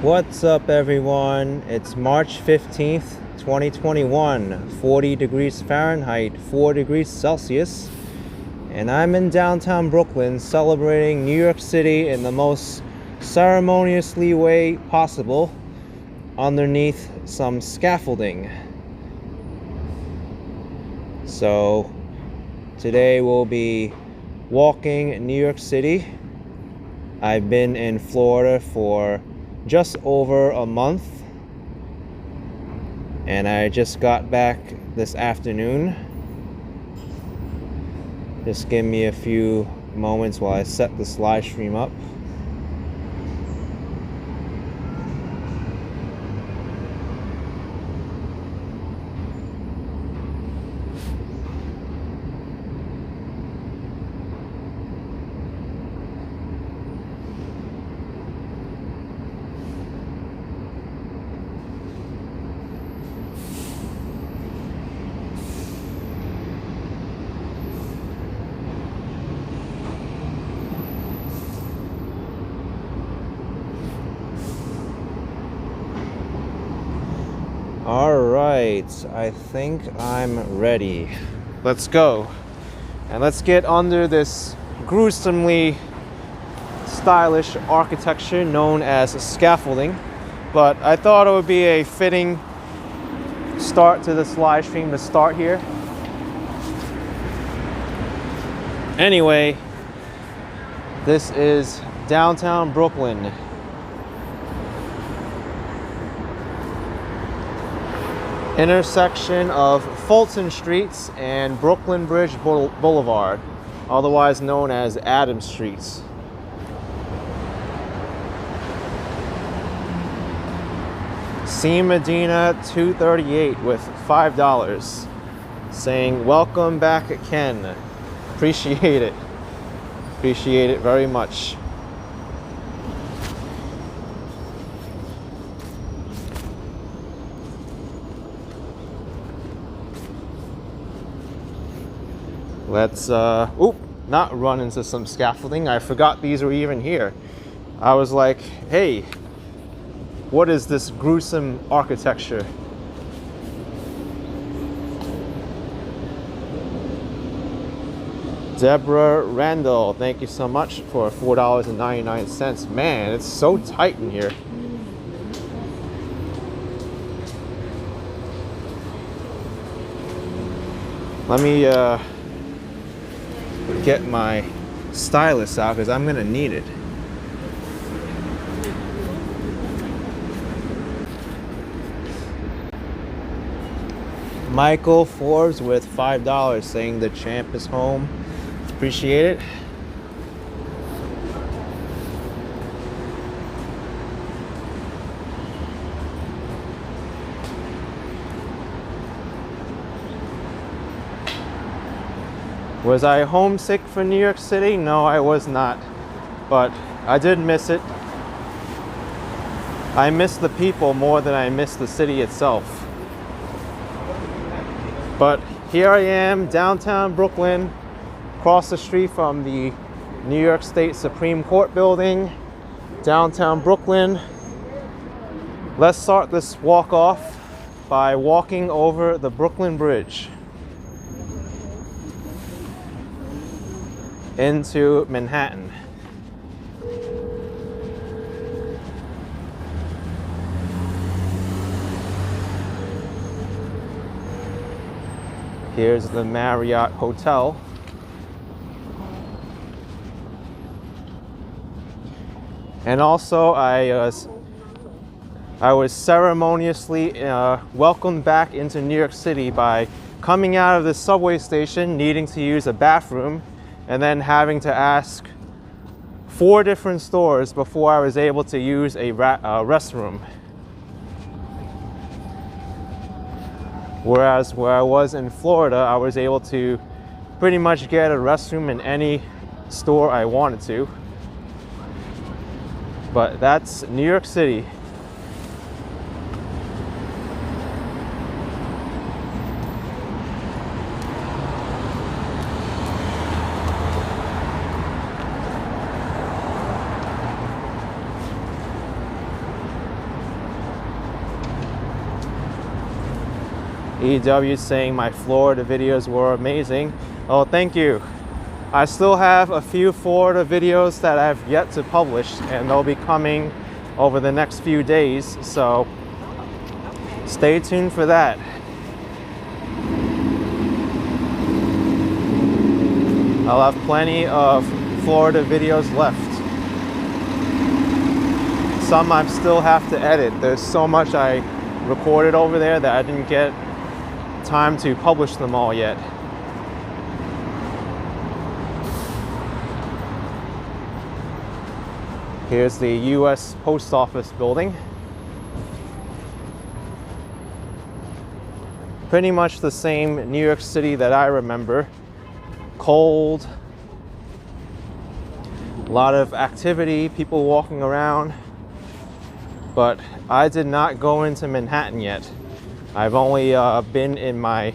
What's up, everyone? It's March 15th, 2021, 40 degrees Fahrenheit, 4 degrees Celsius, and I'm in downtown Brooklyn celebrating New York City in the most ceremoniously way possible underneath some scaffolding. So today we'll be walking New York City. I've been in Florida for just over a month, and I just got back this afternoon. Just give me a few moments while I set this live stream up. Alright, I think I'm ready. Let's go. And let's get under this gruesomely stylish architecture known as scaffolding. But I thought it would be a fitting start to this live stream to start here. Anyway, this is downtown Brooklyn. Intersection of Thompson Streets and Brooklyn Bridge Boulevard, otherwise known as Adam Streets. C. Medina 238 with $5, saying welcome back, Ken. Appreciate it. Appreciate it very much. Let's, not run into some scaffolding. I forgot these were even here. I was like, hey, what is this gruesome architecture? Deborah Randall, thank you so much for $4.99. Man, it's so tight in here. Let me, get my stylus out because I'm gonna need it. Michael Forbes with $5 saying the champ is home. Appreciate it. Was I homesick for New York City? No, I was not, but I did miss it. I miss the people more than I miss the city itself. But here I am, downtown Brooklyn, across the street from the New York State Supreme Court building, downtown Brooklyn. Let's start this walk off by walking over the Brooklyn Bridge into Manhattan. Here's the Marriott Hotel. And also I was ceremoniously welcomed back into New York City by coming out of the subway station, needing to use a bathroom, and then having to ask 4 different stores before I was able to use a restroom. Whereas where I was in Florida, I was able to pretty much get a restroom in any store I wanted to. But that's New York City. EW saying my Florida videos were amazing. Oh, thank you. I still have a few Florida videos that I've yet to publish, and they'll be coming over the next few days, so stay tuned for that. I'll have plenty of Florida videos left. Some I still have to edit. There's so much I recorded over there that I didn't get time to publish them all yet. Here's the US Post Office building. Pretty much the same New York City that I remember. Cold, a lot of activity, people walking around. But I did not go into Manhattan yet. I've only been in my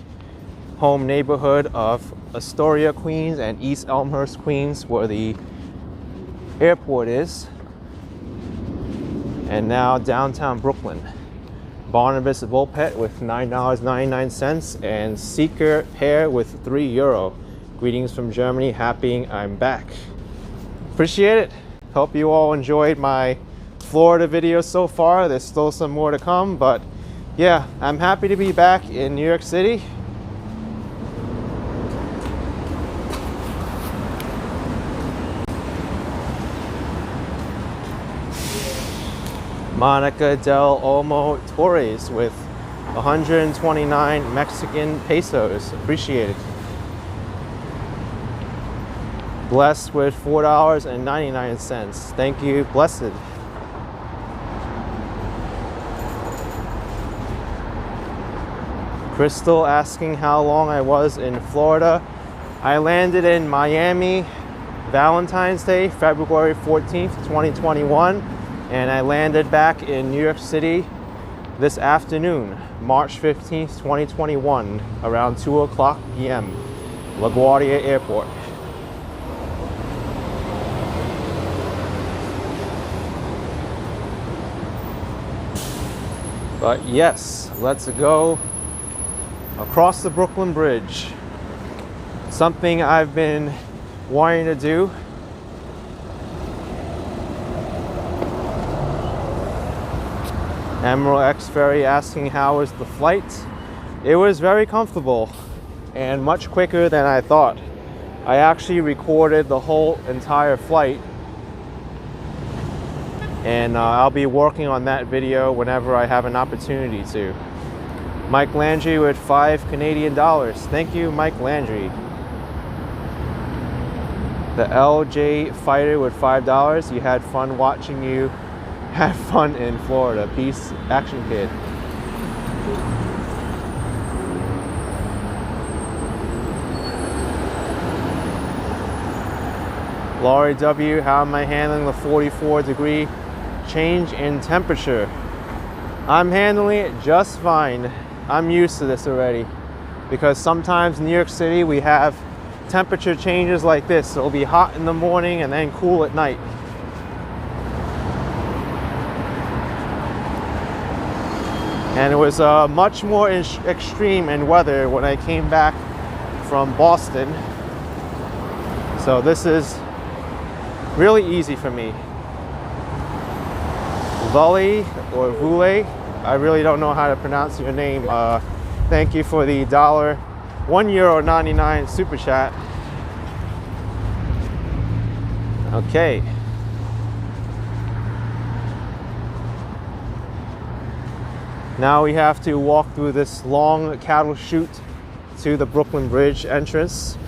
home neighborhood of Astoria, Queens and East Elmhurst, Queens, where the airport is. And now downtown Brooklyn. Barnabas Volpet with $9.99 and Seeker Pear with €3. Greetings from Germany, happy I'm back. Appreciate it. Hope you all enjoyed my Florida videos so far. There's still some more to come, but yeah, I'm happy to be back in New York City. Monica Del Olmo Torres with 129 Mexican pesos. Appreciate it. Blessed with $4.99. Thank you, Blessed. Crystal asking how long I was in Florida. I landed in Miami Valentine's Day, February 14th, 2021. And I landed back in New York City this afternoon, March 15th, 2021, around 2:00 p.m. LaGuardia Airport. But yes, let's go across the Brooklyn Bridge. Something I've been wanting to do. Emerald X Ferry asking how was the flight. It was very comfortable and much quicker than I thought. I actually recorded the whole entire flight, and I'll be working on that video whenever I have an opportunity to. Mike Landry with $5 Canadian. Thank you, Mike Landry. The LJ Fighter with $5. You had fun watching you have fun in Florida. Peace, Action Kid. Laurie W, how am I handling the 44-degree change in temperature? I'm handling it just fine. I'm used to this already, because sometimes in New York City we have temperature changes like this. It'll be hot in the morning and then cool at night. And it was much more extreme in weather when I came back from Boston. So this is really easy for me. Vully or Vule, I really don't know how to pronounce your name. Thank you for the €1.99 super chat. Okay. Now we have to walk through this long cattle chute to the Brooklyn Bridge entrance.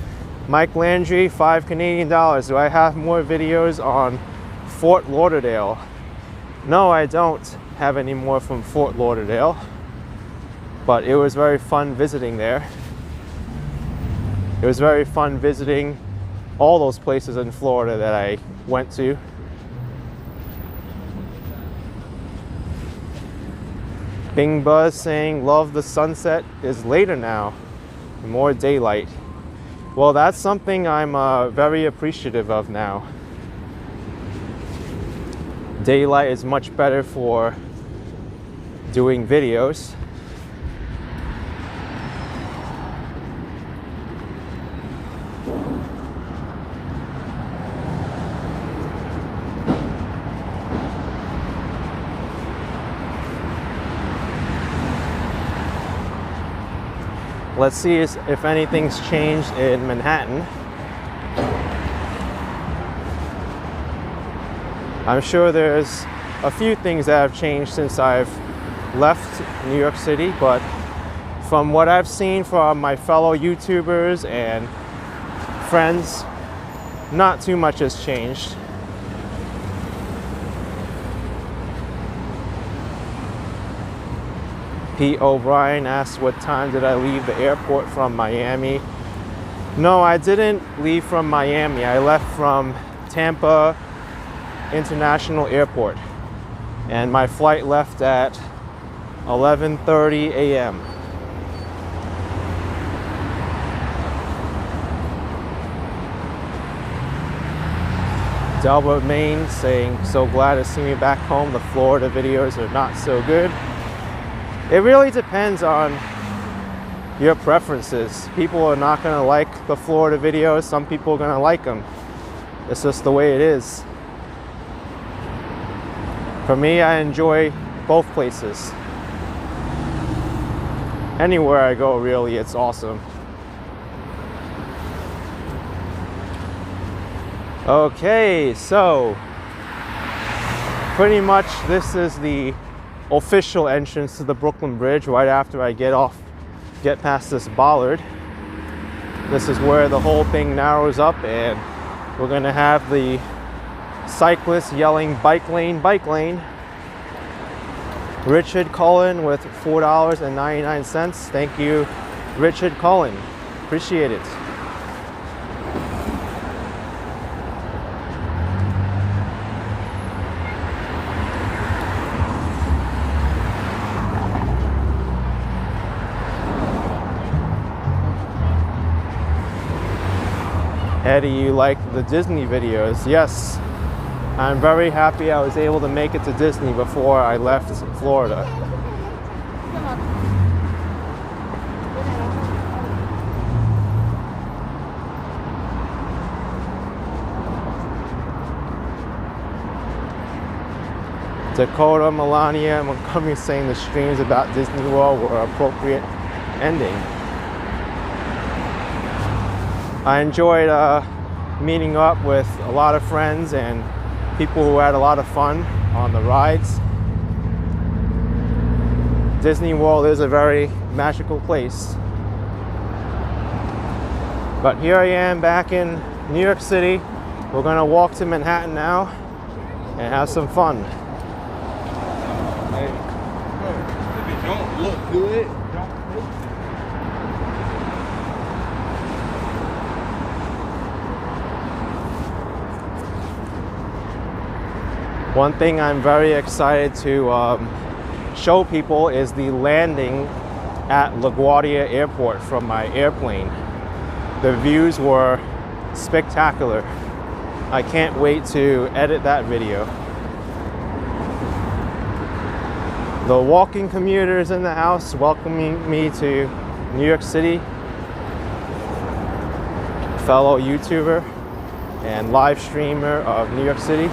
Mike Landry, $5 Canadian. Do I have more videos on Fort Lauderdale? No, I don't have any more from Fort Lauderdale, but it was very fun visiting there. It was very fun visiting all those places in Florida that I went to. Bing Buzz saying, love the sunset is later now, more daylight. Well, that's something I'm very appreciative of now. Daylight is much better for doing videos. Let's see if anything's changed in Manhattan. I'm sure there's a few things that have changed since I've left New York City, but from what I've seen from my fellow YouTubers and friends, not too much has changed. Pete O'Brien asked what time did I leave the airport from Miami. No, I didn't leave from Miami. I left from Tampa International Airport, and my flight left at 11:30 a.m. Delbert Maine saying, so glad to see me back home. The Florida videos are not so good. It really depends on your preferences. People are not going to like the Florida videos. Some people are going to like them. It's just the way it is. For me, I enjoy both places. Anywhere I go, really, it's awesome. Okay, so pretty much this is the official entrance to the Brooklyn Bridge right after I get past this bollard. This is where the whole thing narrows up, and we're gonna have the cyclists yelling bike lane, bike lane. Richard Cullen with $4.99. Thank you, Richard Cullen. Appreciate it. Eddie, you like the Disney videos? Yes. I'm very happy I was able to make it to Disney before I left Florida. Dakota, Melania, and Montgomery saying the streams about Disney World were an appropriate ending. I enjoyed meeting up with a lot of friends and people who had a lot of fun on the rides. Disney World is a very magical place. But here I am back in New York City. We're gonna walk to Manhattan now and have some fun. Hey, if it don't look good, One thing I'm very excited to show people is the landing at LaGuardia Airport from my airplane. The views were spectacular. I can't wait to edit that video. The walking commuters in the house welcoming me to New York City. Fellow YouTuber and live streamer of New York City.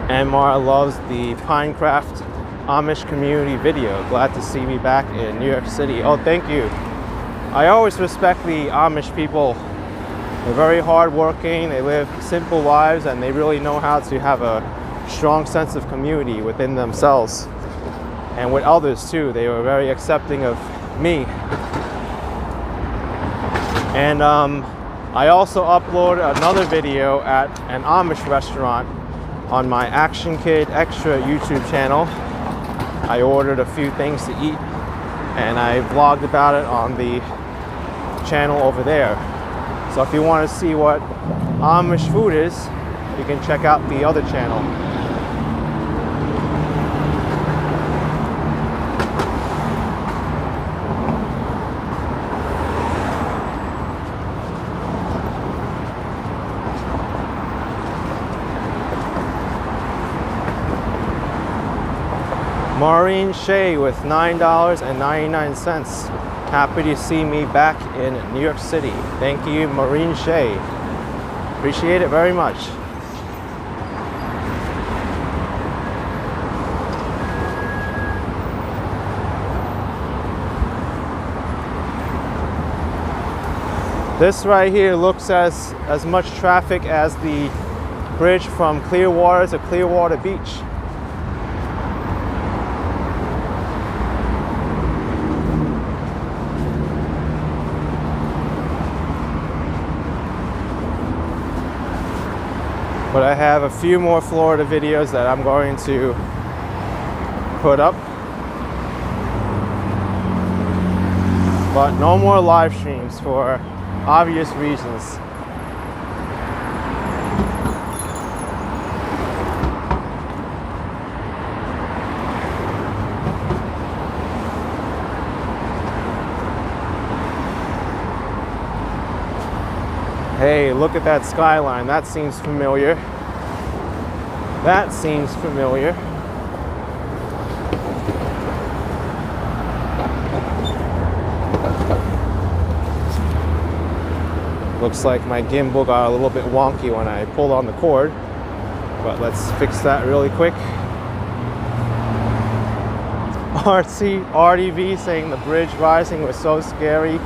Mr. loves the Pinecraft Amish community video. Glad to see me back in New York City. Oh, thank you. I always respect the Amish people. They're very hardworking, they live simple lives, and they really know how to have a strong sense of community within themselves and with others too. They were very accepting of me. And I also uploaded another video at an Amish restaurant on my Action Kid Extra YouTube channel. I ordered a few things to eat and I vlogged about it on the channel over there. So if you want to see what Amish food is, you can check out the other channel. Maureen Shea with $9.99. Happy to see me back in New York City. Thank you, Maureen Shea. Appreciate it very much. This right here looks as much traffic as the bridge from Clearwater to Clearwater Beach. But I have a few more Florida videos that I'm going to put up. But no more live streams for obvious reasons. Hey, look at that skyline. That seems familiar. That seems familiar. Looks like my gimbal got a little bit wonky when I pulled on the cord, but let's fix that really quick. RDV saying the bridge rising was so scary.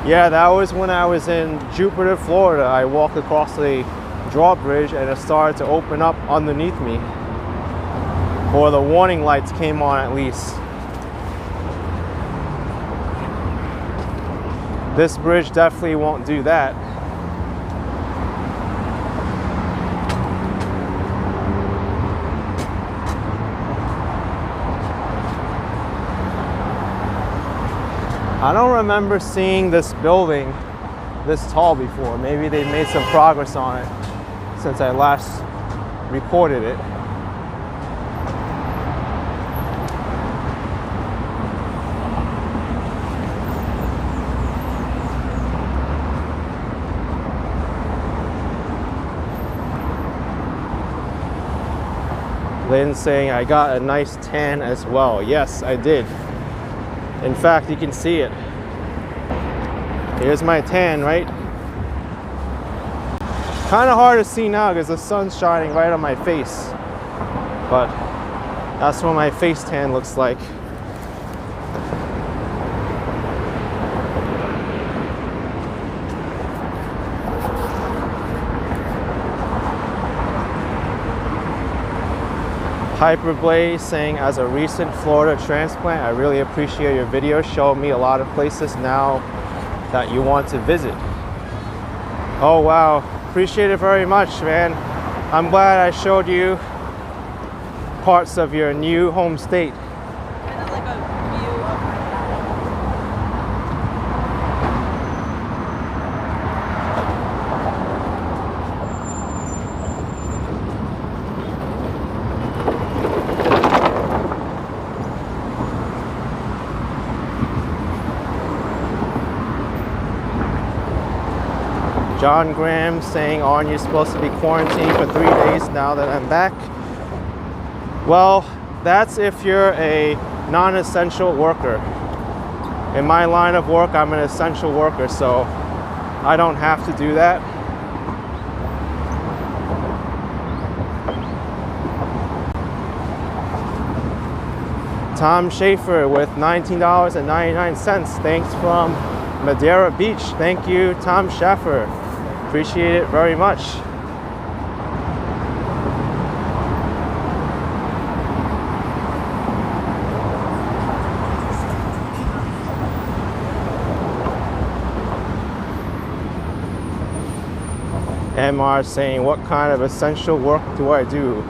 Yeah, that was when I was in Jupiter, Florida. I walked across the drawbridge and it started to open up underneath me. Or the warning lights came on at least. This bridge definitely won't do that. I don't remember seeing this building this tall before. Maybe they made some progress on it since I last recorded it. Lynn saying I got a nice tan as well. Yes, I did. In fact, you can see it. Here's my tan, right? Kind of hard to see now because the sun's shining right on my face. But that's what my face tan looks like. Hyperblaze saying, as a recent Florida transplant, I really appreciate your videos. Show me a lot of places now that you want to visit. Oh wow, appreciate it very much, man. I'm glad I showed you parts of your new home state. Kind of like a view of John Graham saying, aren't you supposed to be quarantined for 3 days now that I'm back? Well, that's if you're a non-essential worker. In my line of work, I'm an essential worker, so I don't have to do that. Tom Schaefer with $19.99. Thanks from Madeira Beach. Thank you, Tom Schaefer. Appreciate it very much. MR saying, what kind of essential work do I do?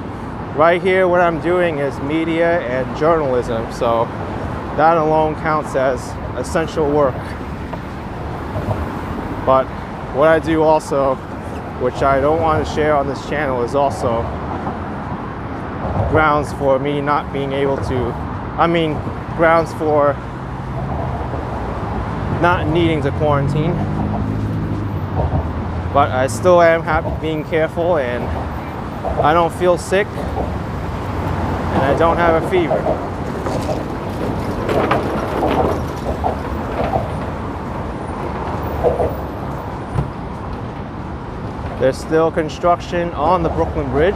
Right here, what I'm doing is media and journalism, so that alone counts as essential work. But what I do also, which I don't want to share on this channel, is also grounds for me not being able to, grounds for not needing to quarantine. But I still am being careful, and I don't feel sick, and I don't have a fever. There's still construction on the Brooklyn Bridge.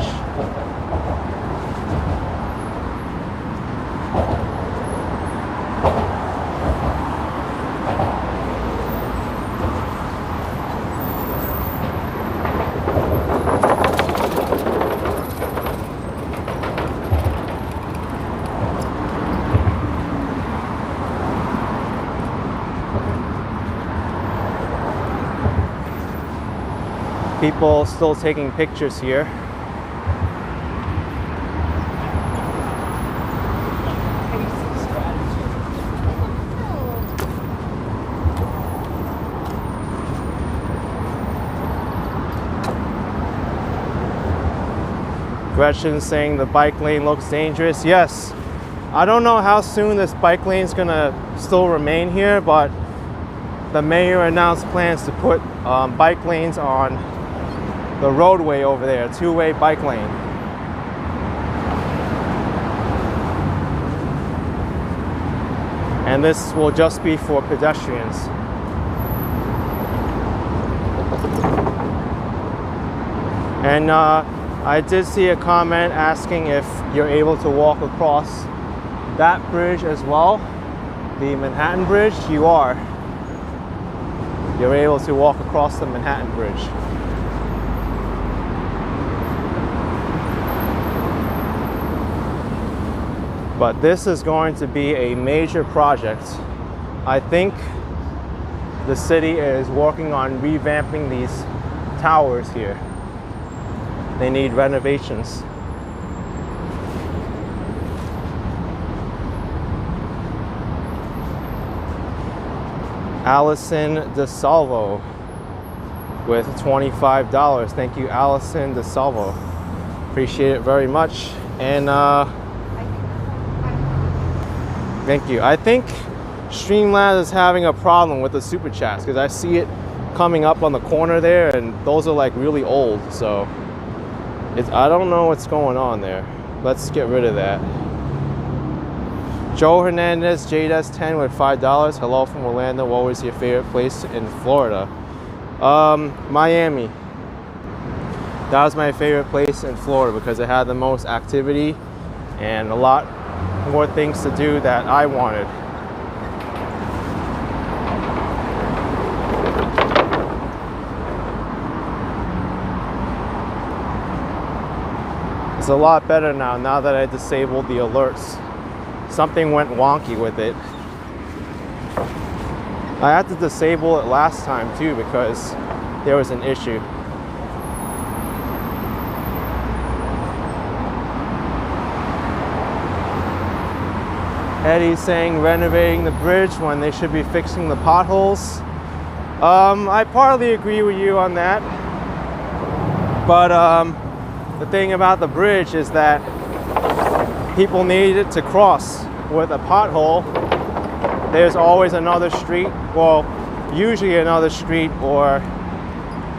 People still taking pictures here. Gretchen saying the bike lane looks dangerous. Yes, I don't know how soon this bike lane is gonna still remain here, but the mayor announced plans to put bike lanes on the roadway over there, a two-way bike lane. And this will just be for pedestrians. And I did see a comment asking if you're able to walk across that bridge as well, the Manhattan Bridge. You are. You're able to walk across the Manhattan Bridge. But this is going to be a major project. I think the city is working on revamping these towers here. They need renovations. Allison DeSalvo with $25. Thank you, Allison DeSalvo. Appreciate it very much. And thank you. I think Streamlabs is having a problem with the super chats because I see it coming up on the corner there, and those are like really old. So I don't know what's going on there. Let's get rid of that. Joe Hernandez, JDS10 with $5. Hello from Orlando. What was your favorite place in Florida? Miami. That was my favorite place in Florida because it had the most activity and a lot more things to do that I wanted. It's a lot better now that I disabled the alerts. Something went wonky with it. I had to disable it last time too because there was an issue. Eddie's saying renovating the bridge when they should be fixing the potholes. I partly agree with you on that. But the thing about the bridge is that people need it to cross. With a pothole, there's always another street, well, usually another street or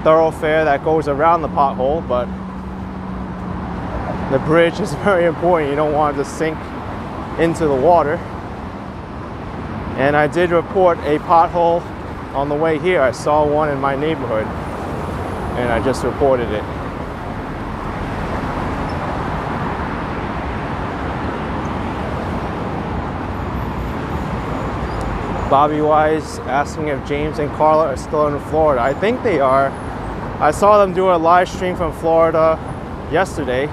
thoroughfare that goes around the pothole, but the bridge is very important. You don't want it to sink into the water. And I did report a pothole on the way here. I saw one in my neighborhood and I just reported it. Bobby Wise asking if James and Carla are still in Florida. I think they are. I saw them do a live stream from Florida yesterday.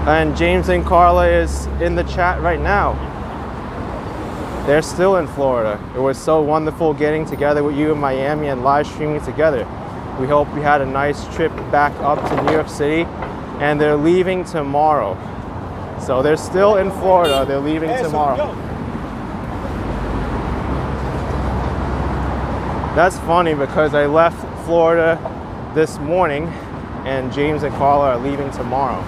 And James and Carla is in the chat right now. They're still in Florida. It was so wonderful getting together with you in Miami and live streaming together. We hope you had a nice trip back up to New York City, and they're leaving tomorrow. So they're still in Florida, they're leaving tomorrow. That's funny because I left Florida this morning and James and Carla are leaving tomorrow.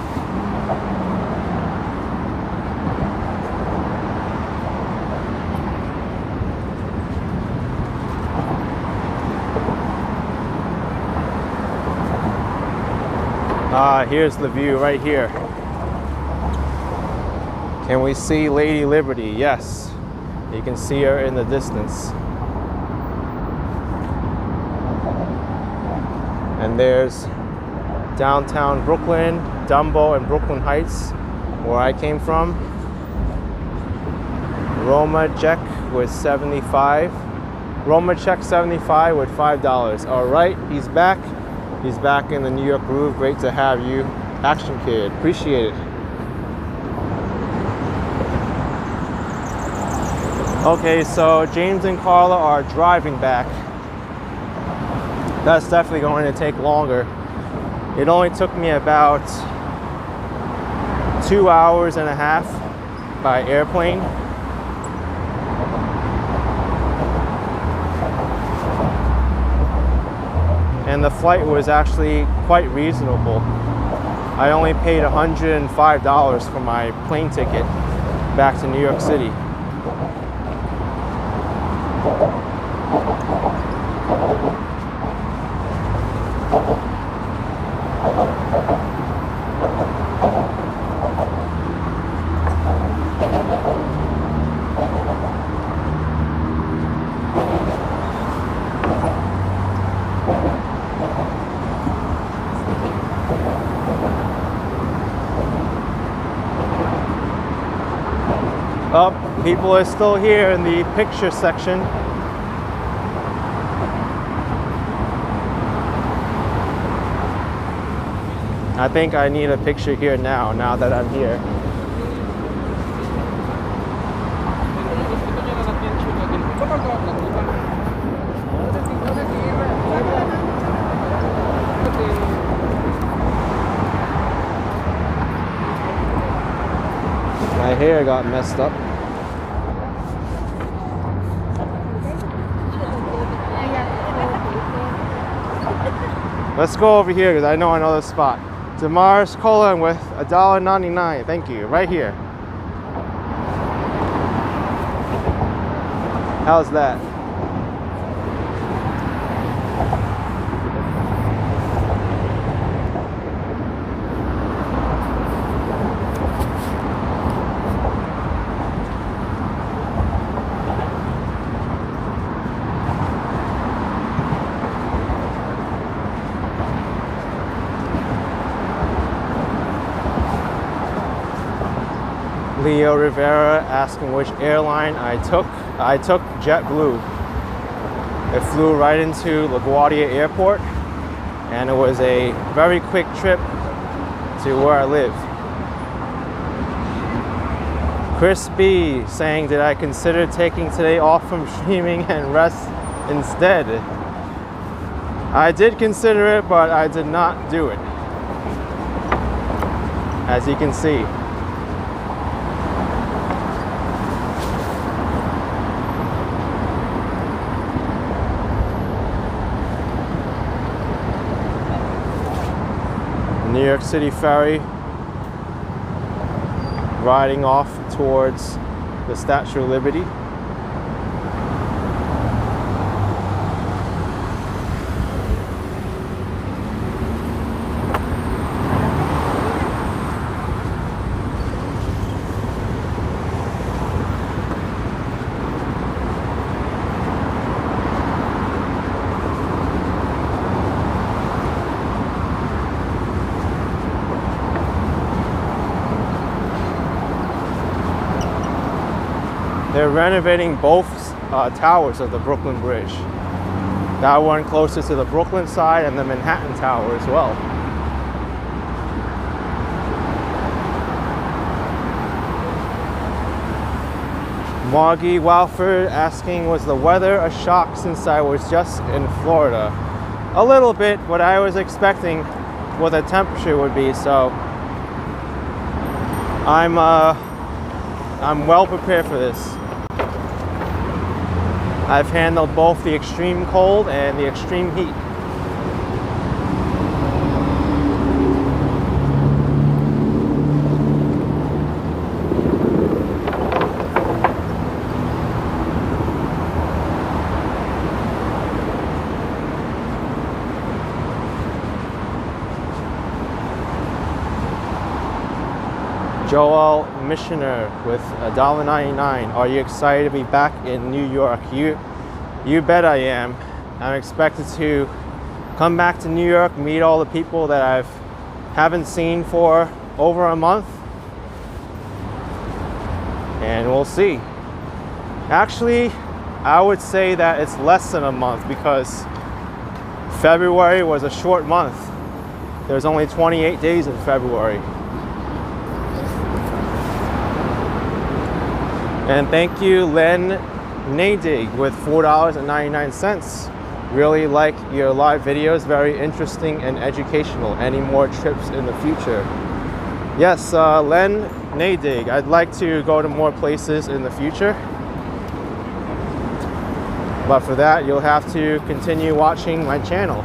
Here's the view right here. And we see Lady Liberty, yes. You can see her in the distance. And there's downtown Brooklyn, Dumbo, and Brooklyn Heights, where I came from. Roma check with 75. Roma check 75 with $5. All right, he's back. He's back in the New York groove. Great to have you. Action Kid, appreciate it. Okay, so James and Carla are driving back. That's definitely going to take longer. It only took me about 2 hours and a half by airplane. And the flight was actually quite reasonable. I only paid $105 for my plane ticket back to New York City. Oh, people are still here in the picture section. I think I need a picture here now that I'm here. My hair got messed up. Let's go over here because I know another spot. Demar's Colon with $1.99. Thank you. Right here. How's that? Leo Rivera asking which airline I took. I took JetBlue. It flew right into LaGuardia Airport, and it was a very quick trip to where I live. Chris B saying, did I consider taking today off from streaming and rest instead? I did consider it, but I did not do it, as you can see. New York City ferry riding off towards the Statue of Liberty. They're renovating both towers of the Brooklyn Bridge. That one closer to the Brooklyn side and the Manhattan Tower as well. Margie Walford asking, was the weather a shock since I was just in Florida? A little bit, what I was expecting what the temperature would be, so I'm well prepared for this. I've handled both the extreme cold and the extreme heat. Joel Missioner with $1.99. Are you excited to be back in New York? You bet I am. I'm expected to come back to New York, meet all the people that I haven't seen for over a month, and we'll see. Actually, I would say that it's less than a month because February was a short month. There's only 28 days in February. And thank you, Len Nadig with $4.99. Really like your live videos, very interesting and educational. Any more trips in the future? Yes, Len Nadig, I'd like to go to more places in the future. But for that, you'll have to continue watching my channel.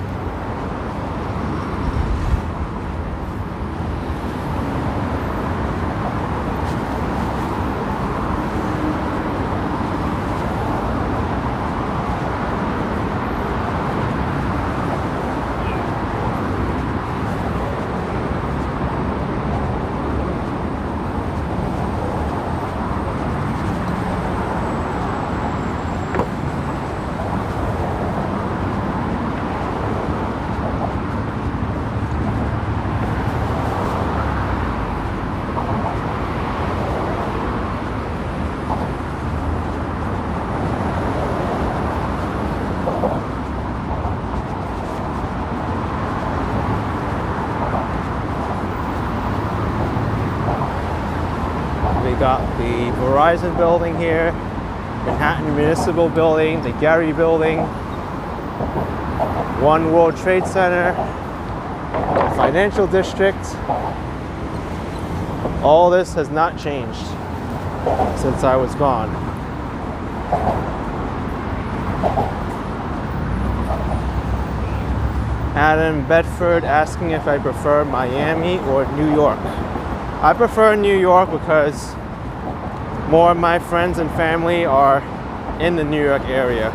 Got the Verizon building here, Manhattan Municipal Building, the Gary Building, One World Trade Center, Financial District. All this has not changed since I was gone. Adam Bedford asking if I prefer Miami or New York. I prefer New York because more of my friends and family are in the New York area.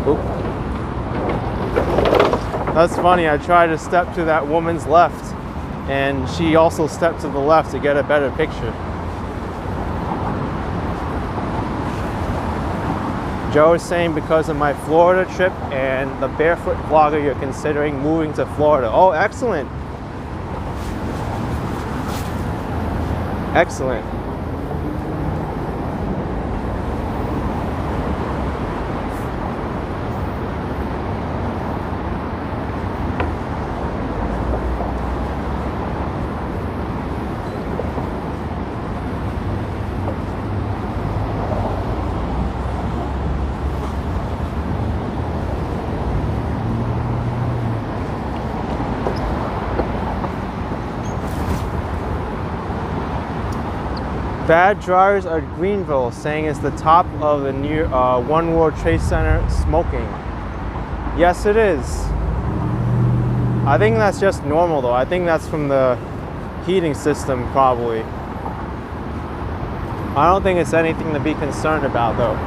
Oop. That's funny, I tried to step to that woman's left and she also stepped to the left to get a better picture. Joe is saying because of my Florida trip and the barefoot vlogger, you're considering moving to Florida. Oh, excellent. Excellent. Bad drivers are Greenville, saying it's the top of the new One World Trade Center smoking. Yes, it is. I think that's just normal though. I think that's from the heating system probably. I don't think it's anything to be concerned about though.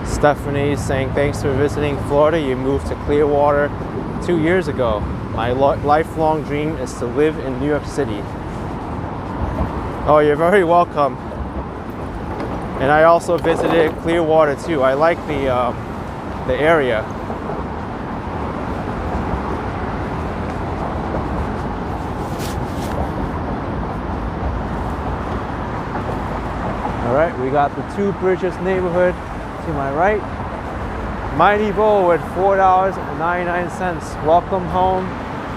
Stephanie saying thanks for visiting Florida. You moved to Clearwater 2 years ago. My lifelong dream is to live in New York City. Oh, you're very welcome. And I also visited Clearwater too. I like the area. All right, we got the Two Bridges neighborhood to my right. Mighty Bull with $4.99. Welcome home.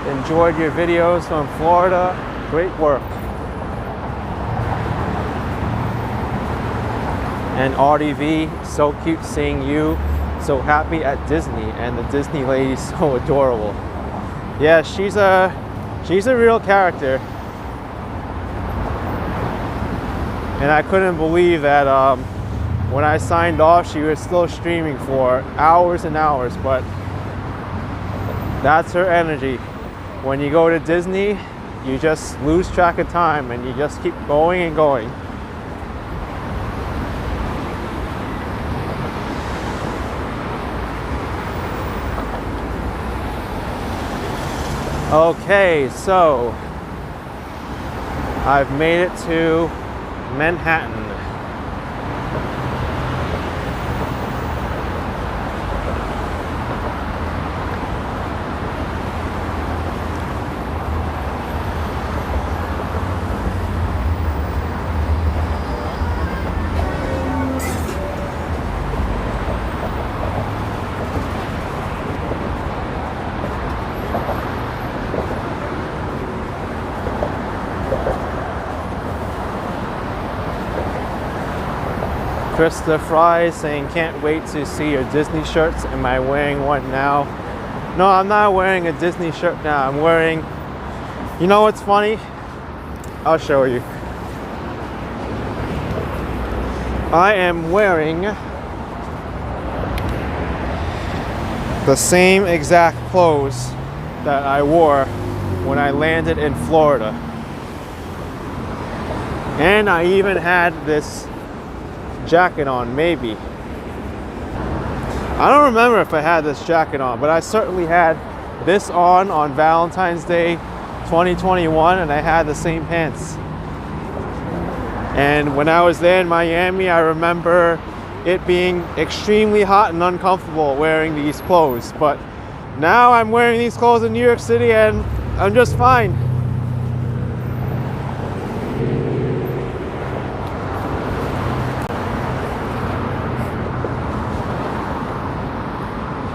Enjoyed your videos from Florida. Great work. And RDV, so cute seeing you. So happy at Disney, and the Disney lady's so adorable. Yeah, she's a real character. And I couldn't believe that when I signed off, she was still streaming for hours and hours, but that's her energy. When you go to Disney, you just lose track of time and you just keep going and going. Okay, so I've made it to Manhattan. Krista Fry saying, can't wait to see your Disney shirts. Am I wearing one now? No, I'm not wearing a Disney shirt now. I'm wearing, you know what's funny? I'll show you. I am wearing the same exact clothes that I wore when I landed in Florida. And I even had this jacket on, maybe. I don't remember if I had this jacket on, but I certainly had this on Valentine's Day 2021, and I had the same pants. And when I was there in Miami, I remember it being extremely hot and uncomfortable wearing these clothes. But now I'm wearing these clothes in New York City and I'm just fine.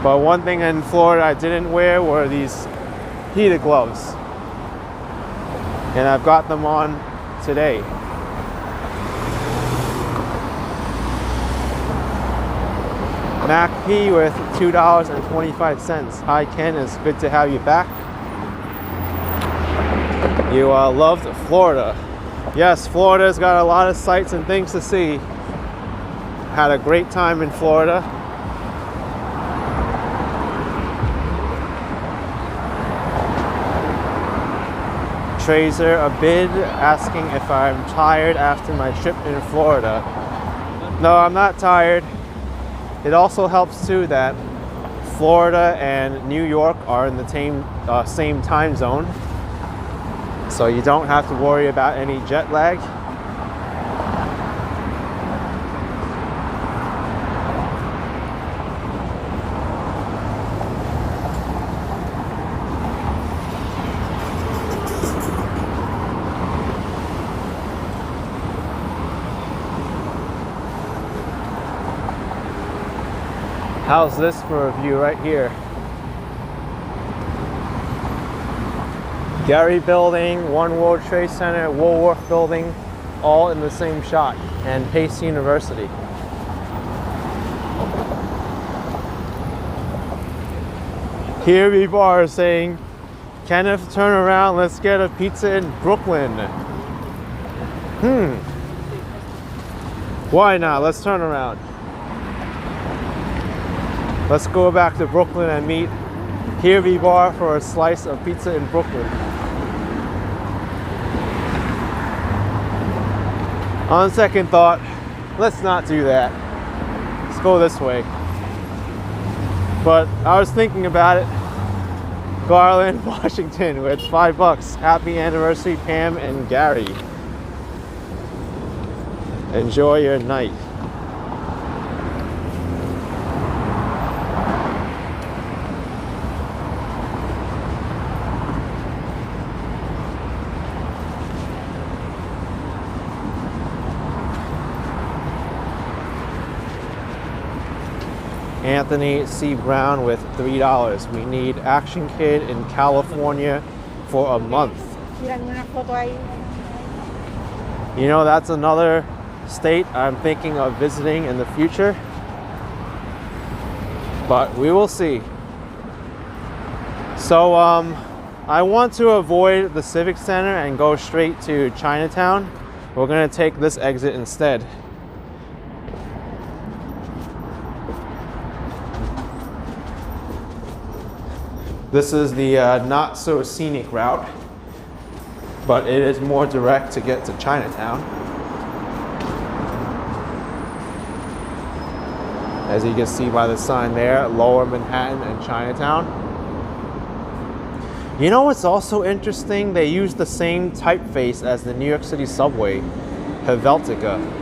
But one thing in Florida I didn't wear were these heated gloves. And I've got them on today. Mac P with $2.25. Hi Ken, it's good to have you back. You loved Florida. Yes, Florida's got a lot of sights and things to see. Had a great time in Florida. Tracer a bid asking if I'm tired after my trip in Florida. No, I'm not tired. It also helps too that Florida and New York are in the same time zone, so you don't have to worry about any jet lag. How's this for a view right here? Gary Building, One World Trade Center, Woolworth Building, all in the same shot, and Pace University. Here people are saying, Kenneth, turn around, let's get a pizza in Brooklyn. Why not? Let's turn around. Let's go back to Brooklyn and meet Here Bar for a slice of pizza in Brooklyn. On second thought, let's not do that. Let's go this way. But I was thinking about it. Garland, Washington with $5. Happy anniversary, Pam and Gary. Enjoy your night. Anthony C. Brown with $3. We need Action Kid in California for a month. You know, that's another state I'm thinking of visiting in the future. But we will see. So I want to avoid the Civic Center and go straight to Chinatown. We're going to take this exit instead. This is the not so scenic route, but it is more direct to get to Chinatown. As you can see by the sign there, Lower Manhattan and Chinatown. You know what's also interesting? They use the same typeface as the New York City subway, Helvetica.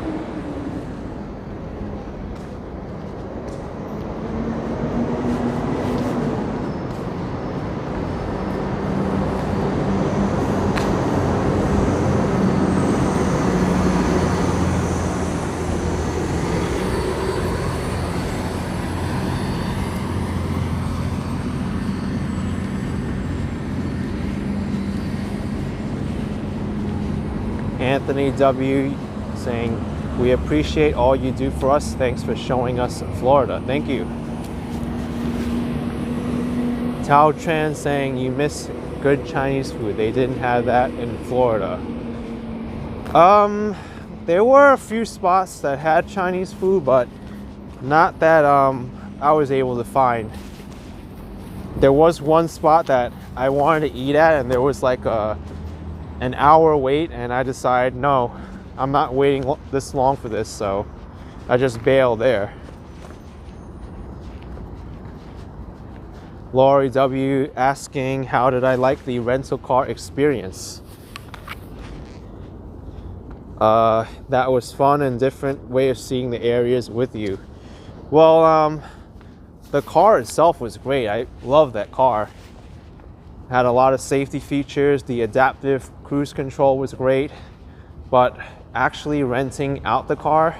Anthony W. saying, we appreciate all you do for us. Thanks for showing us Florida. Thank you. Tao Tran saying, you miss good Chinese food. They didn't have that in Florida. There were a few spots that had Chinese food, but not that I was able to find. There was one spot that I wanted to eat at, and there was like an hour wait, and I decided, no, I'm not waiting this long for this, so I just bailed there. Laurie W. asking, how did I like the rental car experience? That was fun and different way of seeing the areas with you. Well, the car itself was great. I love that car. Had a lot of safety features. The adaptive cruise control was great, but actually renting out the car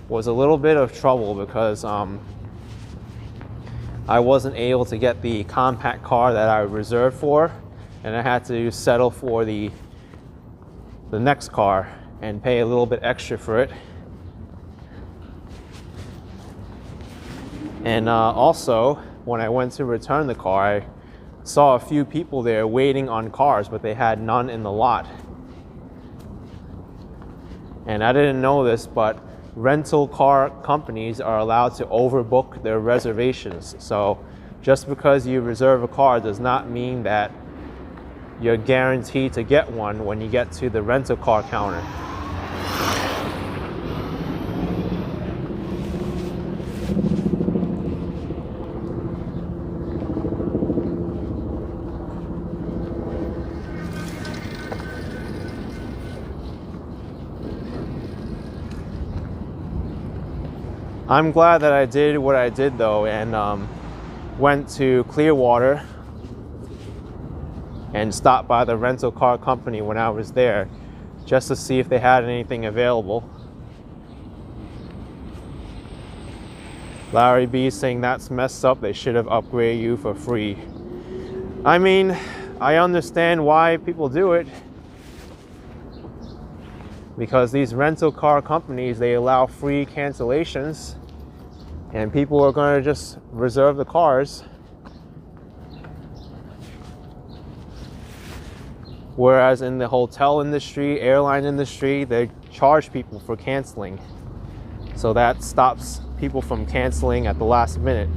was a little bit of trouble because I wasn't able to get the compact car that I reserved for, and I had to settle for the next car and pay a little bit extra for it. And also, when I went to return the car, I saw a few people there waiting on cars, but they had none in the lot. And I didn't know this, but rental car companies are allowed to overbook their reservations. So just because you reserve a car does not mean that you're guaranteed to get one when you get to the rental car counter. I'm glad that I did what I did though, and went to Clearwater and stopped by the rental car company when I was there just to see if they had anything available. Larry B saying that's messed up, they should have upgraded you for free. I mean, I understand why people do it, because these rental car companies, they allow free cancellations, and people are going to just reserve the cars. Whereas in the hotel industry, airline industry, they charge people for canceling. So that stops people from canceling at the last minute.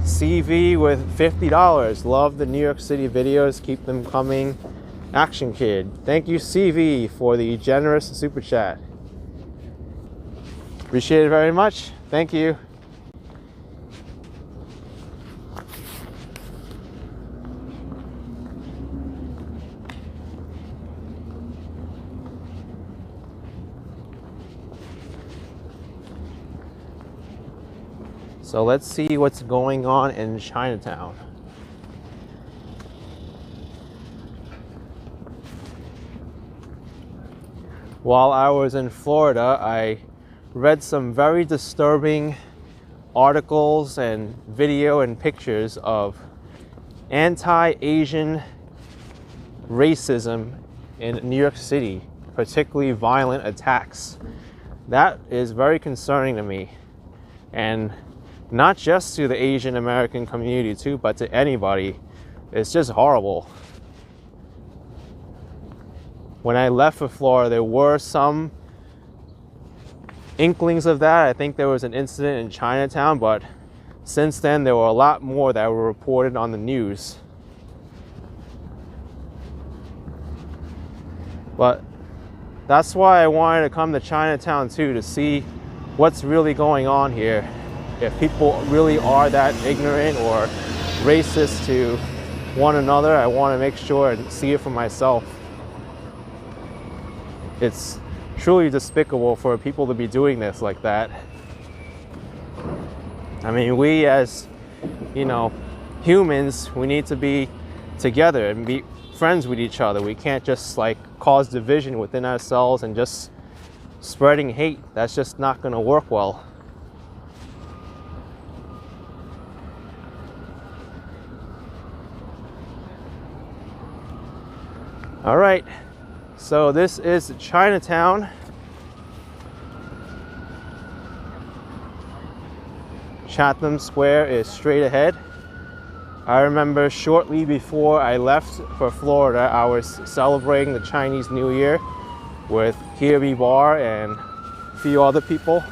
CV with $50. Love the New York City videos. Keep them coming. Action Kid. Thank you, CV, for the generous super chat. Appreciate it very much. Thank you. So let's see what's going on in Chinatown. While I was in Florida, I read some very disturbing articles and video and pictures of anti-Asian racism in New York City, particularly violent attacks. That is very concerning to me. And not just to the Asian American community too, but to anybody. It's just horrible. When I left for Florida, there were some inklings of that. I think there was an incident in Chinatown, but since then there were a lot more that were reported on the news. But that's why I wanted to come to Chinatown too, to see what's really going on here. If people really are that ignorant or racist to one another, I want to make sure and see it for myself. It's truly despicable for people to be doing this like that. I mean, we as, you know, humans, we need to be together and be friends with each other. We can't just like cause division within ourselves and just spreading hate. That's just not going to work well. All right, so this is Chinatown. Chatham Square is straight ahead. I remember shortly before I left for Florida, I was celebrating the Chinese New Year with Kirby Bar and a few other people.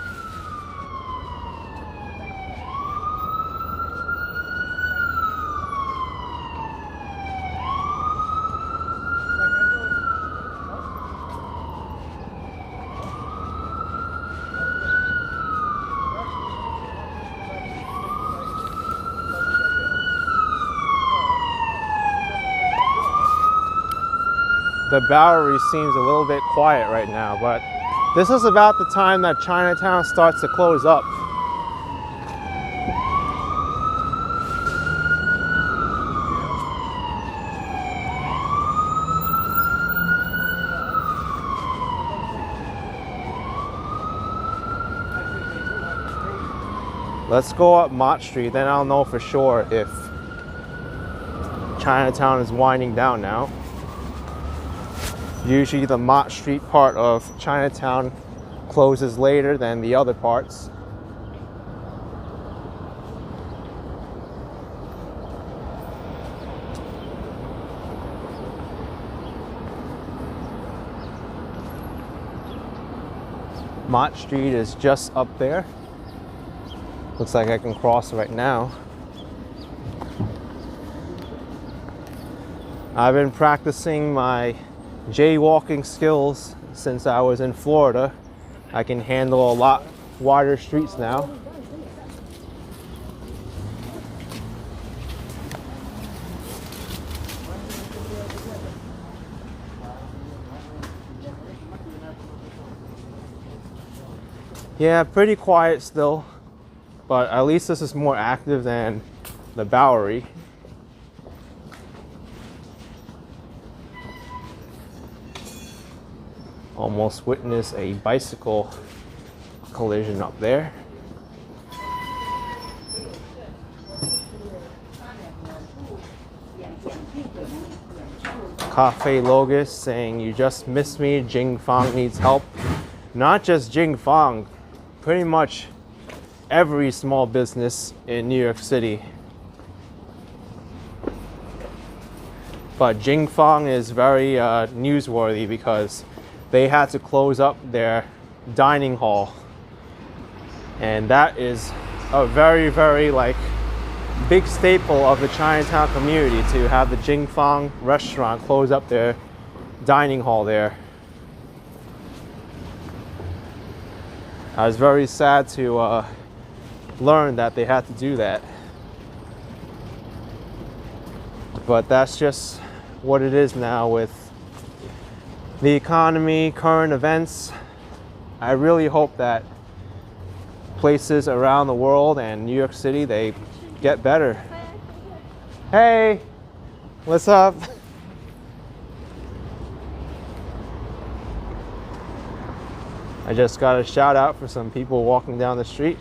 The Bowery seems a little bit quiet right now, but this is about the time that Chinatown starts to close up. Let's go up Mott Street, then I'll know for sure if Chinatown is winding down now. Usually the Mott Street part of Chinatown closes later than the other parts. Mott Street is just up there. Looks like I can cross right now. I've been practicing my jaywalking skills since I was in Florida. I can handle a lot wider streets now. Yeah, pretty quiet still, but at least this is more active than the Bowery. Almost witnessed a bicycle collision up there. Cafe Logos saying, "You just missed me, Jing Fong needs help." Not just Jing Fong, pretty much every small business in New York City. But Jing Fong is very newsworthy because they had to close up their dining hall. And that is a very, very like big staple of the Chinatown community, to have the Jing Fong restaurant close up their dining hall there. I was very sad to learn that they had to do that. But that's just what it is now with the economy, current events. I really hope that places around the world and New York City, they get better. Hey, what's up? I just got a shout out for some people walking down the street.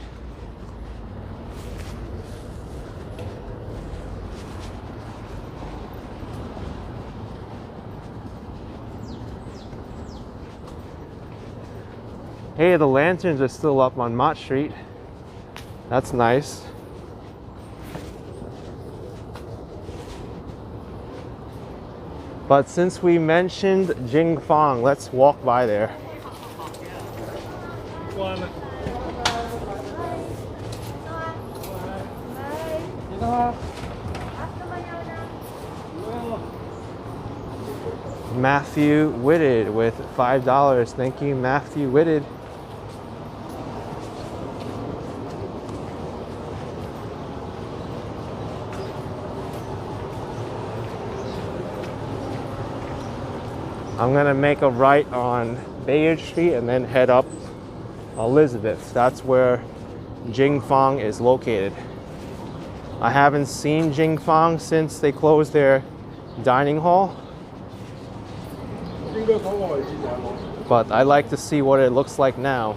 Hey, the lanterns are still up on Mott Street. That's nice. But since we mentioned Jing Fong, let's walk by there. Matthew Whitted with $5. Thank you, Matthew Whitted. I'm gonna make a right on Bayard Street and then head up Elizabeth. That's where Jing Fong is located. I haven't seen Jing Fong since they closed their dining hall, but I like to see what it looks like now.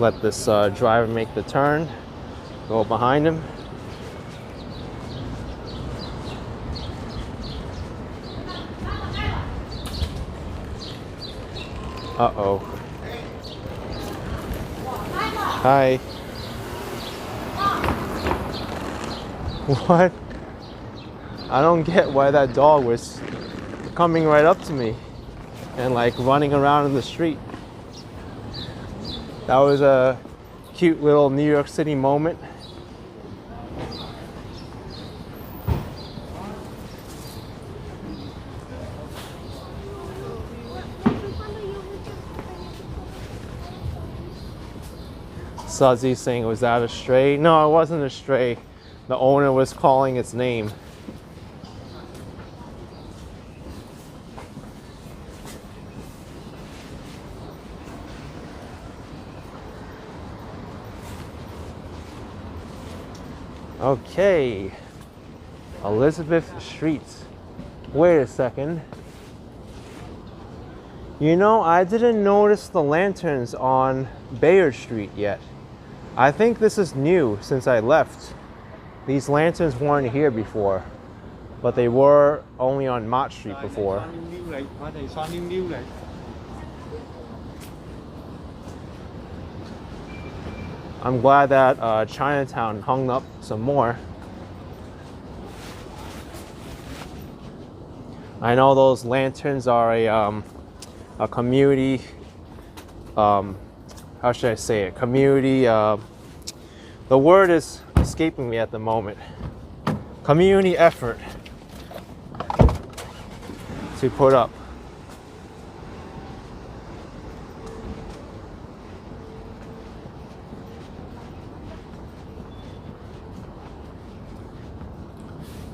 Let this driver make the turn, go behind him. Uh-oh. Hi. What? I don't get why that dog was coming right up to me and like running around in the street. That was a cute little New York City moment. Suzzy saying, was that a stray? No, it wasn't a stray. The owner was calling its name. Okay, Elizabeth Street. Wait a second. You know, I didn't notice the lanterns on Bayard Street yet. I think this is new since I left. These lanterns weren't here before, but they were only on Mott Street before. I'm glad that Chinatown hung up some more. I know those lanterns are a community, how should I say it? Community, the word is escaping me at the moment. Community effort to put up.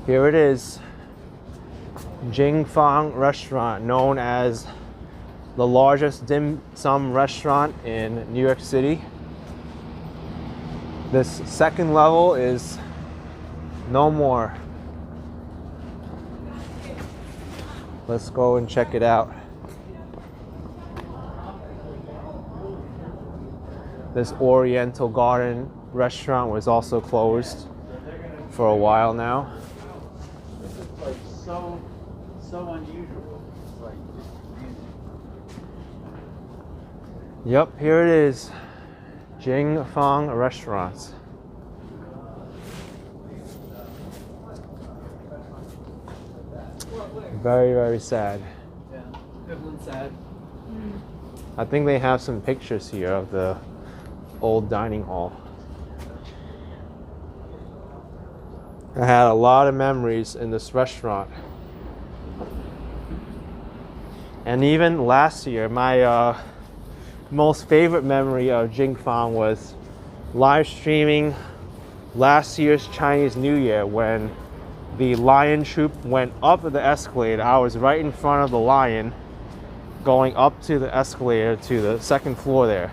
Here it is, Jing Fong Restaurant, known as the largest dim sum restaurant in New York City. This second level is no more. Let's go and check it out. This Oriental Garden restaurant was also closed for a while now. This is like so unusual. It's like Yep, here it is. Jing Fong Restaurant. Very, very sad. yeah, everyone's sad. I think they have some pictures here of the old dining hall. I had a lot of memories in this restaurant. And even last year, my most favorite memory of Jing Fong was live streaming last year's Chinese New Year when the lion troop went up the escalator. I was right in front of the lion going up to the escalator to the second floor there.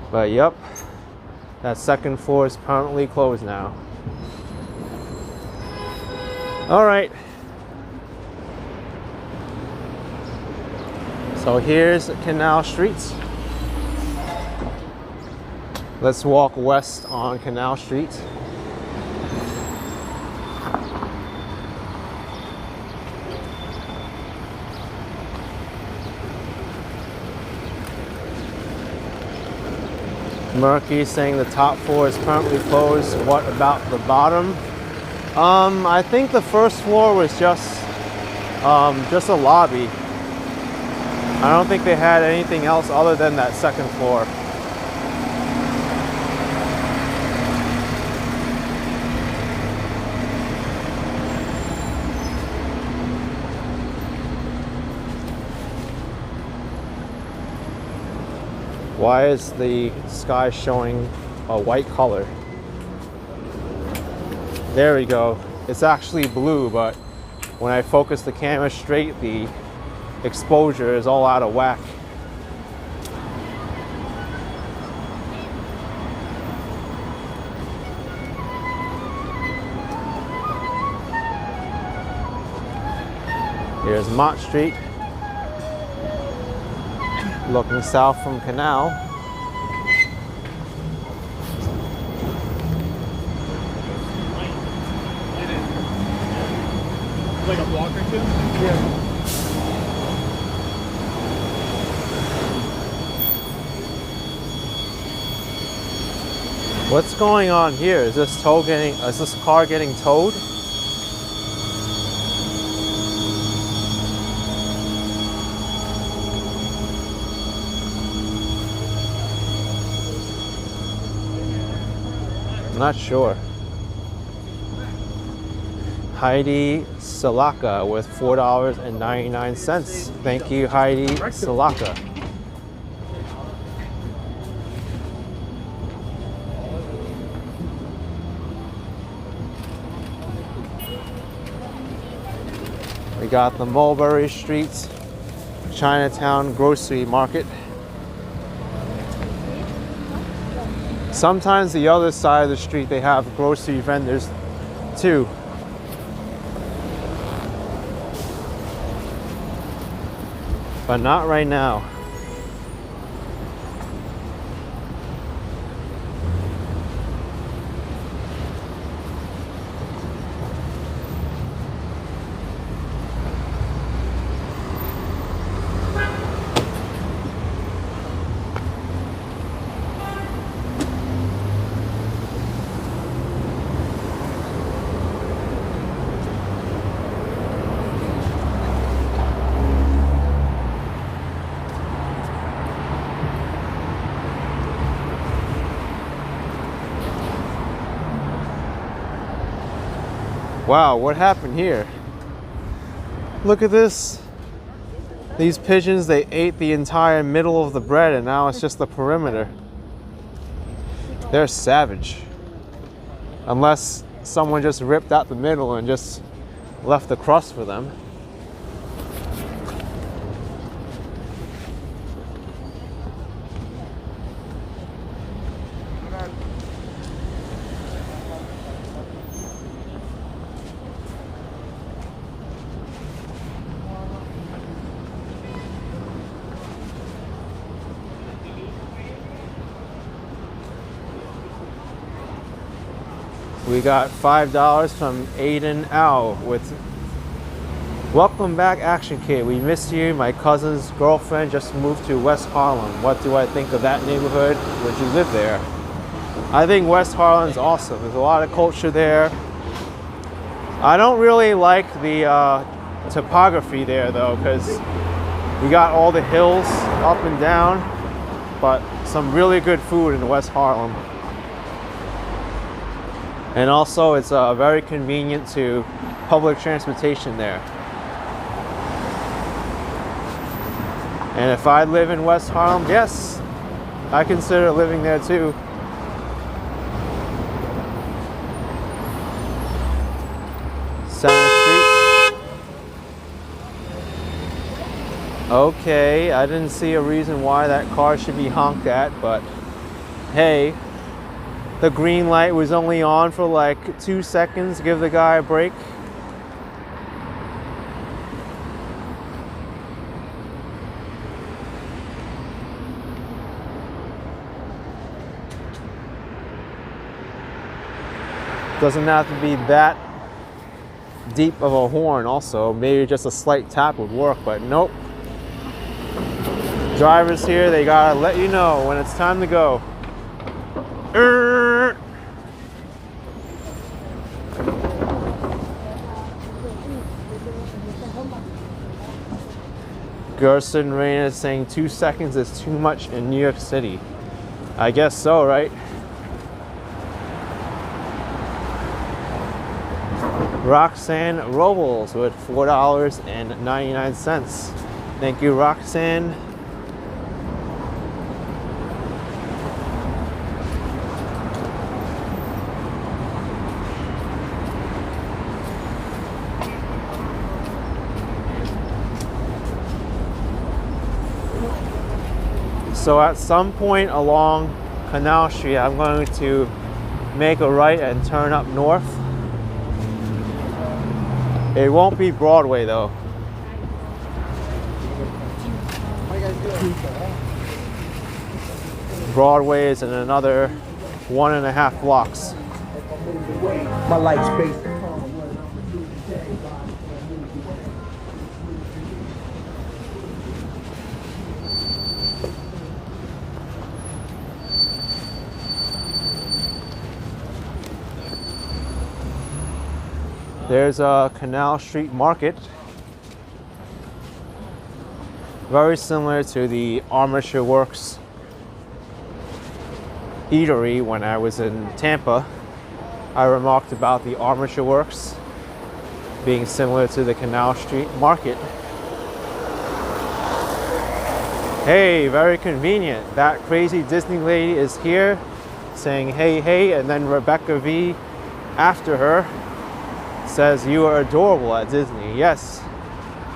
But yep, that second floor is permanently closed now. All right. So here's Canal Streets. Let's walk west on Canal Street. Murky saying the top floor is currently closed. What about the bottom? I think the first floor was just a lobby. I don't think they had anything else other than that second floor. Why is the sky showing a white color? There we go. It's actually blue, but when I focus the camera straight, the exposure is all out of whack. Here's Mott Street, looking south from Canal. Like a block or two? Yeah. What's going on here? Is this car getting towed? I'm not sure. Heidi Salaka with $4.99. Thank you, Heidi Salaka. We got the Mulberry Street Chinatown grocery market. Sometimes the other side of the street they have grocery vendors too. But not right now. Wow, what happened here? Look at this. These pigeons, they ate the entire middle of the bread and now it's just the perimeter. They're savage. Unless someone just ripped out the middle and just left the crust for them. We got $5 from Aiden Au with welcome back Action Kid. We missed you. My cousin's girlfriend just moved to West Harlem. What do I think of that neighborhood? Would you live there? I think West Harlem's awesome. There's a lot of culture there. I don't really like the topography there though, because we got all the hills up and down, but some really good food in West Harlem. And also, it's very convenient to public transportation there. And if I live in West Harlem, yes, I consider living there too. Center Street. Okay, I didn't see a reason why that car should be honked at, but hey. The green light was only on for like 2 seconds. Give the guy a break. Doesn't have to be that deep of a horn also. Maybe just a slight tap would work, but nope. Drivers here, they gotta let you know when it's time to go. Gerson Rain is saying 2 seconds is too much in New York City. I guess so, right? Roxanne Robles with $4.99. Thank you, Roxanne. So at some point along Canal Street, I'm going to make a right and turn up north. It won't be Broadway though. Broadway is in another 1.5 blocks. My light space. There's a Canal Street market. Very similar to the Armature Works eatery when I was in Tampa. I remarked about the Armature Works being similar to the Canal Street market. Hey, very convenient. That crazy Disney lady is here saying hey, hey, and then Rebecca V after her says you are adorable at Disney. Yes,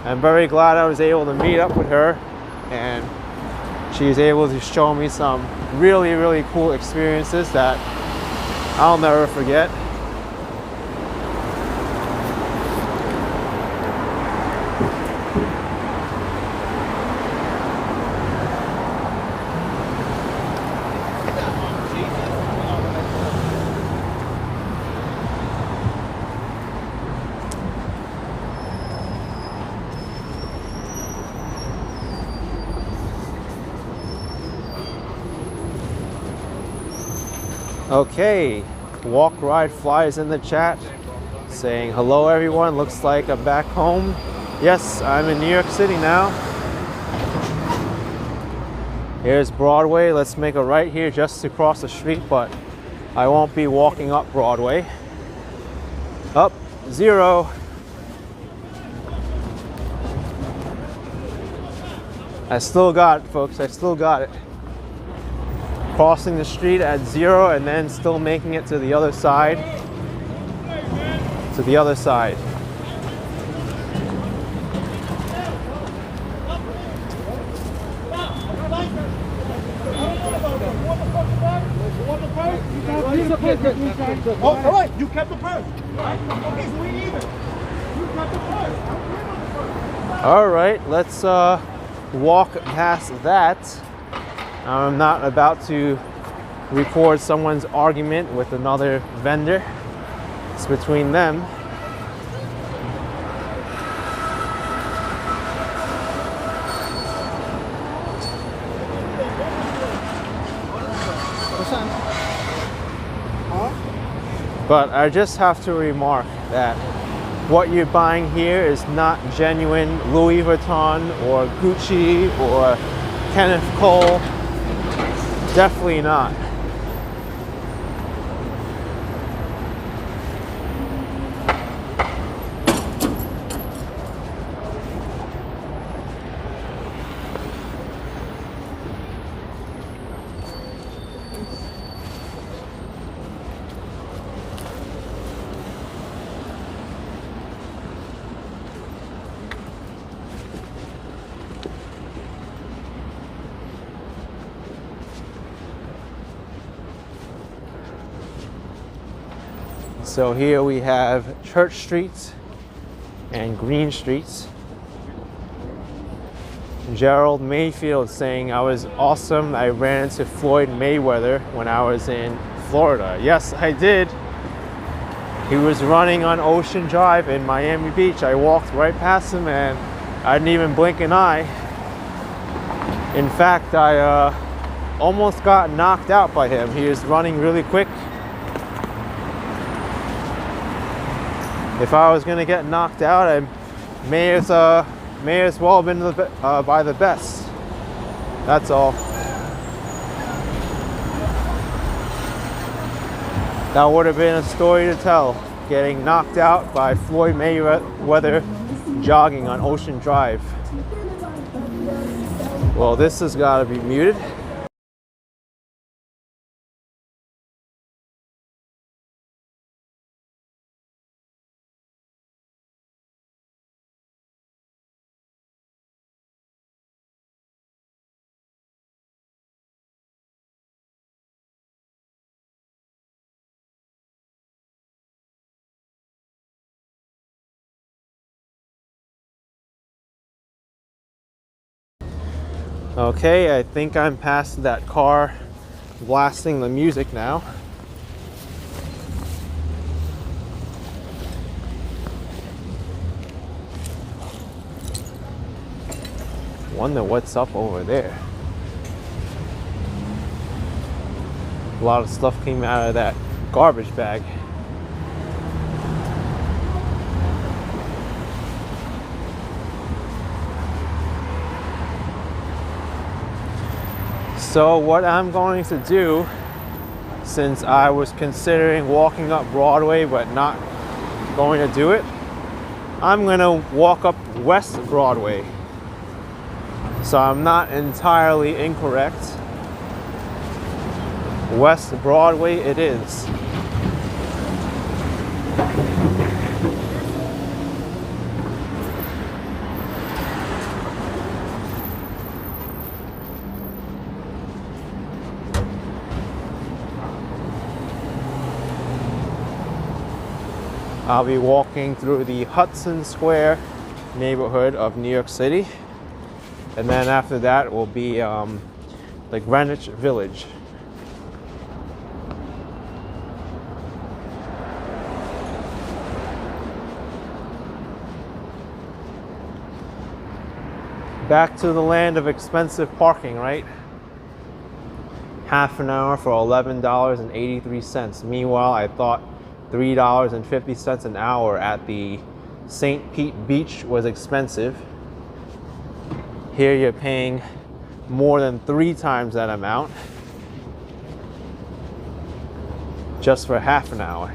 I'm very glad I was able to meet up with her and she's able to show me some really, really cool experiences that I'll never forget. Okay, Walk Ride Fly is in the chat saying hello everyone, looks like I'm back home. Yes, I'm in New York City now. Here's Broadway. Let's make a right here just to cross the street, but I won't be walking up Broadway. Up 0. I still got it, folks. I still got it. Crossing the street at 0 and then still making it to the other side. To the other side. Oh, all right, you kept the purse. Okay, so we even. You kept the purse. All right, let's walk past that. I'm not about to record someone's argument with another vendor. It's between them. But I just have to remark that what you're buying here is not genuine Louis Vuitton or Gucci or Kenneth Cole. Definitely not. So here we have Church Street and Green Streets. Gerald Mayfield saying I was awesome. I ran into Floyd Mayweather when I was in Florida. Yes, I did. He was running on Ocean Drive in Miami Beach. I walked right past him and I didn't even blink an eye. In fact, I almost got knocked out by him. He was running really quick. If I was gonna get knocked out, I may as well have been by the best. That's all. That would have been a story to tell. Getting knocked out by Floyd Mayweather jogging on Ocean Drive. Well, this has got to be muted. Okay, I think I'm past that car blasting the music now. Wonder what's up over there. A lot of stuff came out of that garbage bag. So what I'm going to do, since I was considering walking up Broadway but not going to do it, I'm going to walk up West Broadway. So I'm not entirely incorrect. West Broadway it is. I'll be walking through the Hudson Square neighborhood of New York City. And then after that will be the Greenwich Village. Back to the land of expensive parking, right? Half an hour for $11.83. Meanwhile, I thought $3.50 an hour at the St. Pete Beach was expensive. Here you're paying more than 3 times that amount just for half an hour.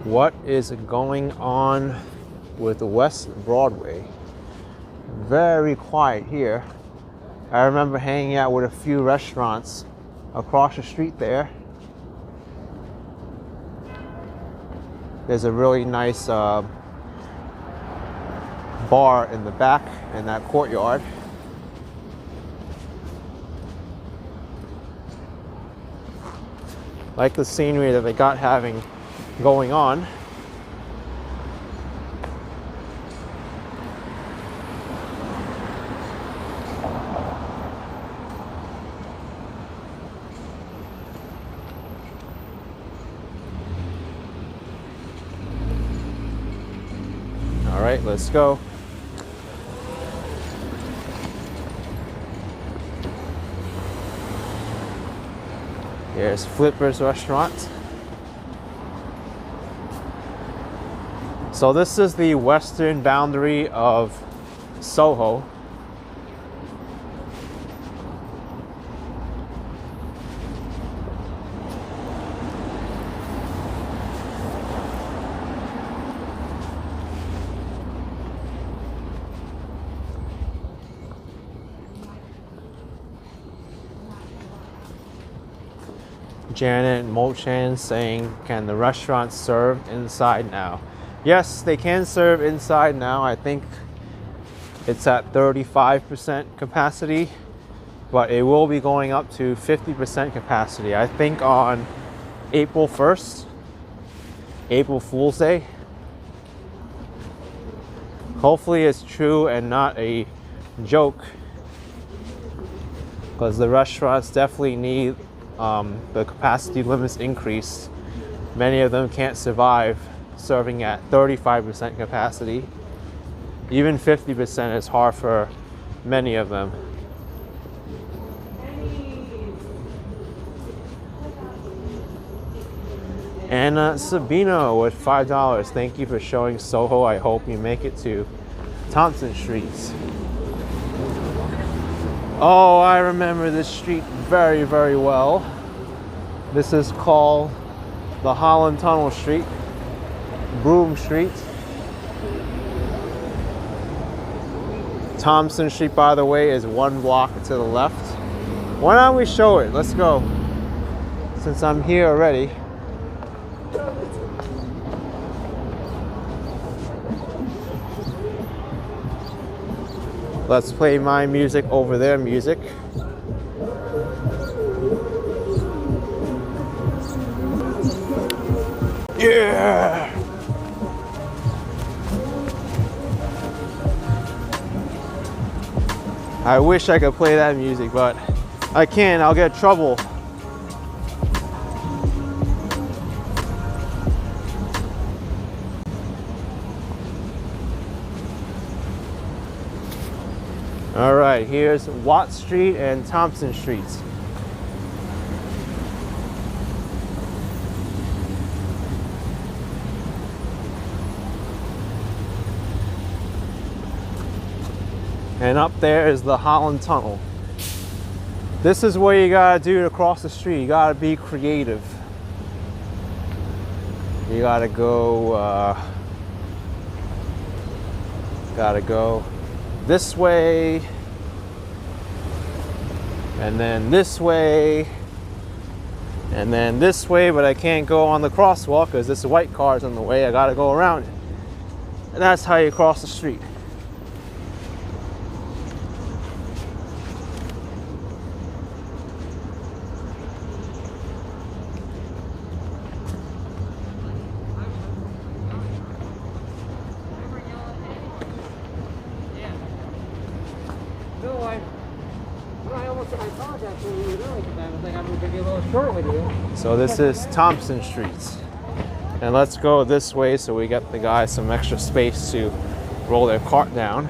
What is going on with West Broadway? Very quiet here. I remember hanging out with a few restaurants across the street there. There's a really nice bar in the back in that courtyard. Like the scenery that they got having going on. All right, let's go. Here's Flipper's Restaurant. So this is the western boundary of Soho. Janet Mochan saying, can the restaurant serve inside now? Yes, they can serve inside now. I think it's at 35% capacity, but it will be going up to 50% capacity. I think on April 1st, April Fool's Day. Hopefully it's true and not a joke, because the restaurants definitely need the capacity limits increased. Many of them can't survive serving at 35% capacity. Even 50% is hard for many of them. Anna Sabino with $5. Thank you for showing Soho. I hope you make it to Thompson Streets. Oh, I remember this street very, very well. This is called the Holland Tunnel Street, Broome Street. Thompson Street, by the way, is 1 block to the left. Why don't we show it? Let's go. Since I'm here already. Let's play my music over their music. Yeah! I wish I could play that music, but I can't. I'll get in trouble. All right, here's Watt Street and Thompson Streets. And up there is the Holland Tunnel. This is what you gotta do to cross the street. You gotta be creative. You gotta go this way, and then this way, and then this way, but I can't go on the crosswalk because this white car's in the way. I gotta go around it. And that's how you cross the street. So this is Thompson Streets. And let's go this way so we get the guys some extra space to roll their cart down.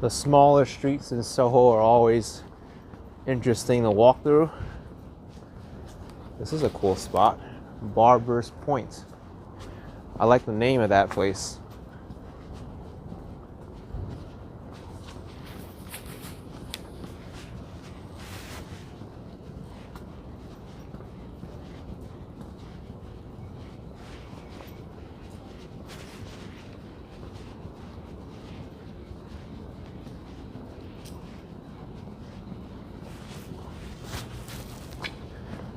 The smaller streets in Soho are always interesting to walk through. This is a cool spot, Barber's Point. I like the name of that place.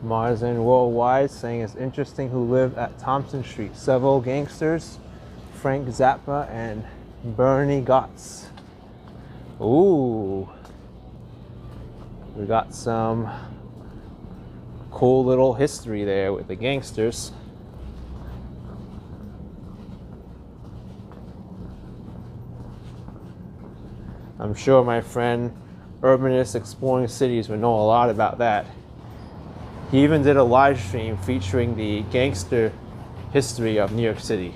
Marzin Worldwide saying it's interesting who live at Thompson Street. Several gangsters, Frank Zappa and Bernie Gotts. Ooh. We got some cool little history there with the gangsters. I'm sure my friend Urbanist Exploring Cities would know a lot about that. He even did a live stream featuring the gangster history of New York City.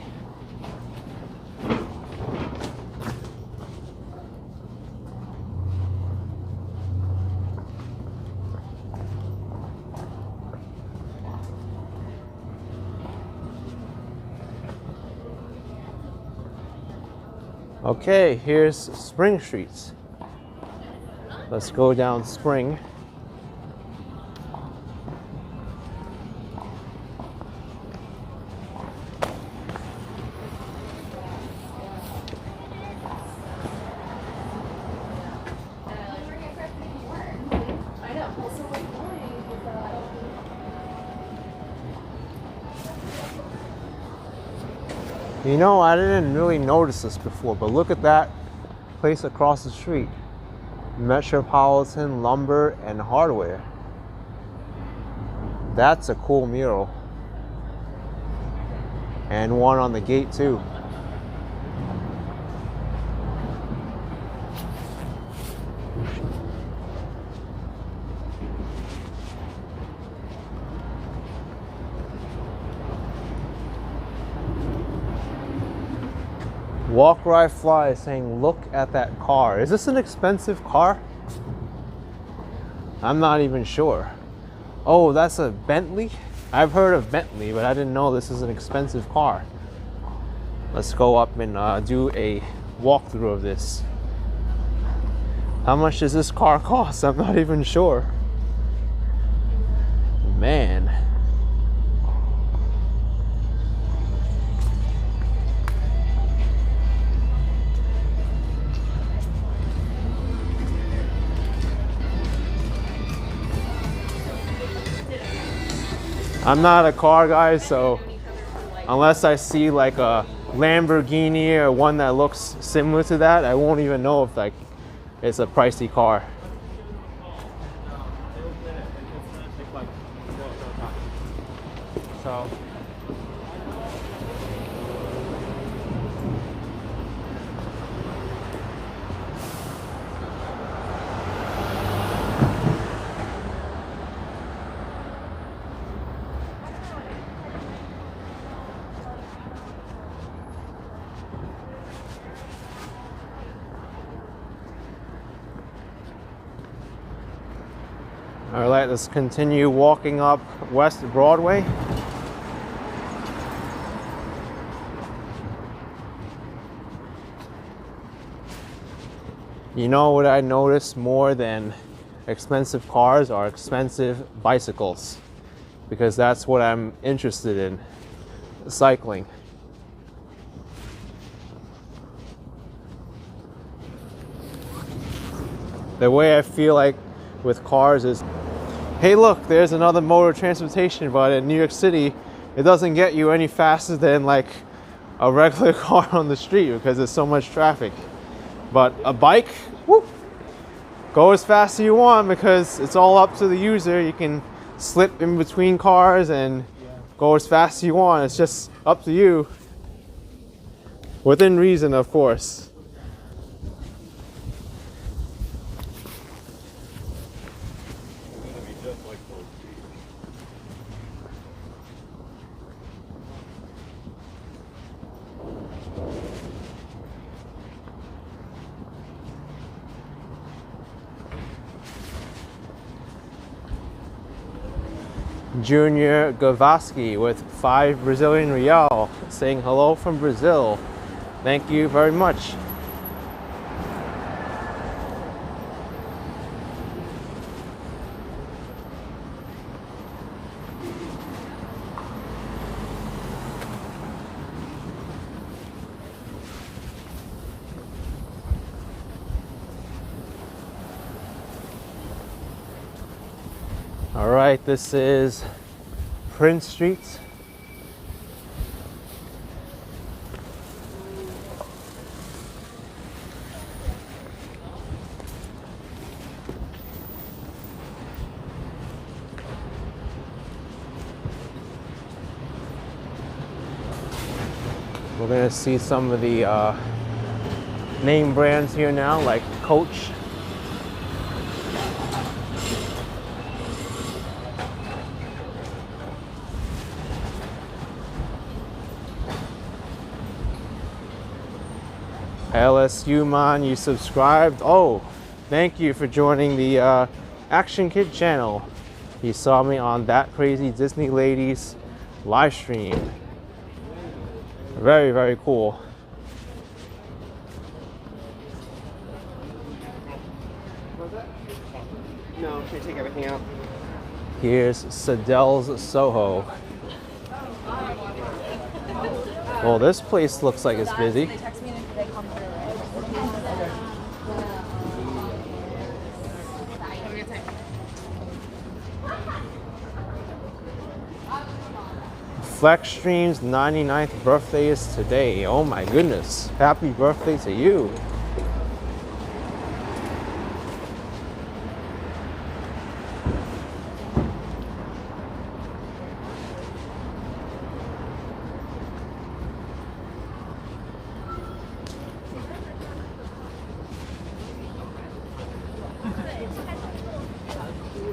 Okay, here's Spring Streets. Let's go down Spring. You know, I didn't really notice this before, but look at that place across the street. Metropolitan Lumber and Hardware. That's a cool mural. And one on the gate too. Walk Ride Fly is saying, look at that car. Is this an expensive car? I'm not even sure. Oh, that's a Bentley? I've heard of Bentley, but I didn't know this is an expensive car. Let's go up and do a walkthrough of this. How much does this car cost? I'm not even sure. Man. I'm not a car guy, so unless I see like a Lamborghini or one that looks similar to that, I won't even know if like it's a pricey car. So all right, let's continue walking up West Broadway. You know what I notice more than expensive cars are expensive bicycles, because that's what I'm interested in, cycling. The way I feel like with cars is, hey look, there's another mode of transportation, but in New York City, it doesn't get you any faster than like a regular car on the street because there's so much traffic. But a bike, whoop, go as fast as you want because it's all up to the user. You can slip in between cars and go as fast as you want. It's just up to you. Within reason, of course. Junior Gavaski with 5 Brazilian real saying hello from Brazil. Thank you very much. All right, this is Prince Street. We're gonna see some of the name brands here now, like Coach. LSU man, you subscribed. Oh, thank you for joining the Action Kid channel. You saw me on That Crazy Disney Ladies live stream. Very, very cool. No, should I take everything out? Here's Sadel's Soho. Well, this place looks like it's busy. Flexstream's 99th birthday is today. Oh my goodness. Happy birthday to you.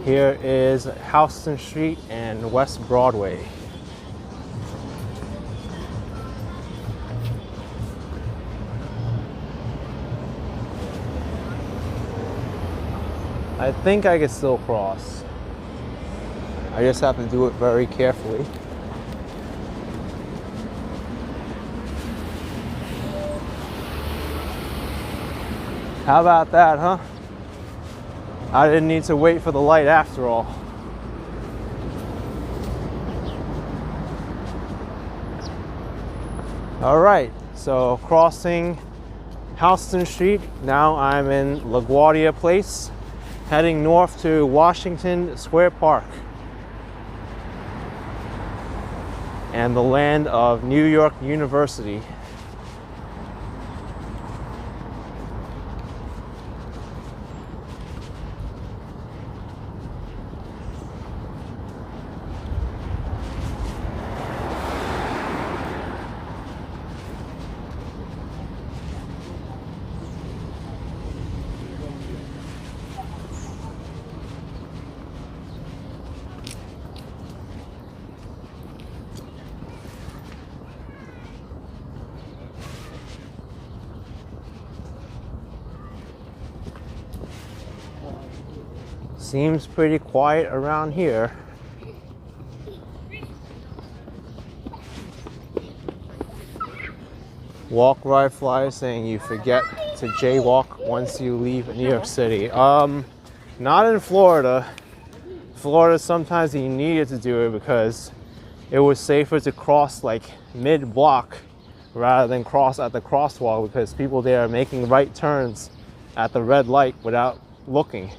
Here is Houston Street and West Broadway. I think I can still cross. I just have to do it very carefully. How about that, huh? I didn't need to wait for the light after all. All right, so crossing Houston Street. Now I'm in LaGuardia Place, heading north to Washington Square Park. and the land of New York University. Seems pretty quiet around here. Walk, ride, fly saying you forget to jaywalk once you leave New York City. Not in Florida. Florida, sometimes you needed to do it because it was safer to cross like mid-block rather than cross at the crosswalk, because people there are making right turns at the red light without looking.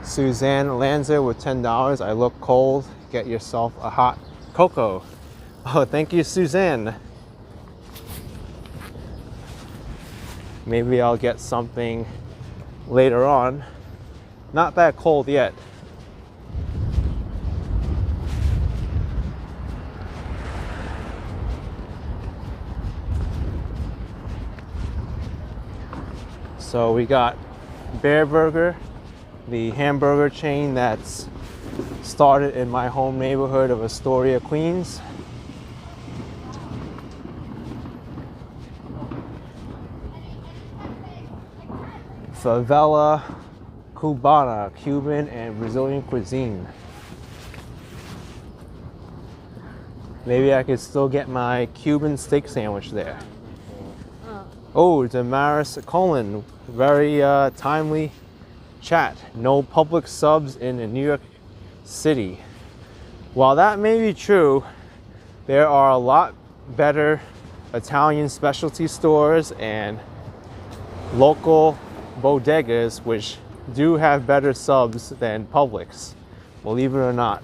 Suzanne Lanza with $10. I look cold. Get yourself a hot cocoa. Oh, thank you, Suzanne. Maybe I'll get something later on. Not that cold yet. So we got Bear Burger, the hamburger chain that's started in my home neighborhood of Astoria, Queens. Favela Cubana, Cuban and Brazilian cuisine. Maybe I could still get my Cuban steak sandwich there. Oh, Damaris Colin, very timely chat. No public subs in New York City. While that may be true, there are a lot better Italian specialty stores and local bodegas which do have better subs than Publix, believe it or not.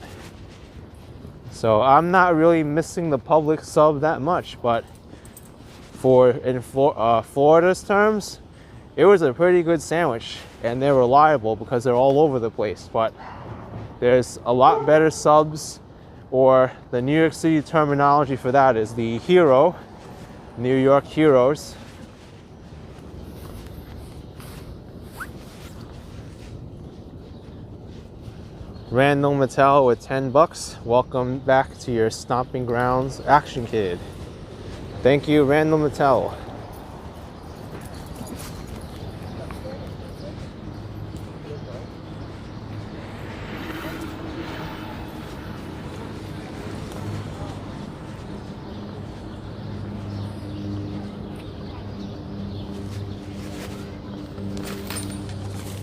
So I'm not really missing the Publix sub that much, but in Florida's terms, it was a pretty good sandwich, and they're reliable because they're all over the place. But there's a lot better subs, or the New York City terminology for that is the Hero, New York Heroes. Randall Mattel with $10. Welcome back to your stomping grounds, Action Kid. Thank you, Randall Mattel.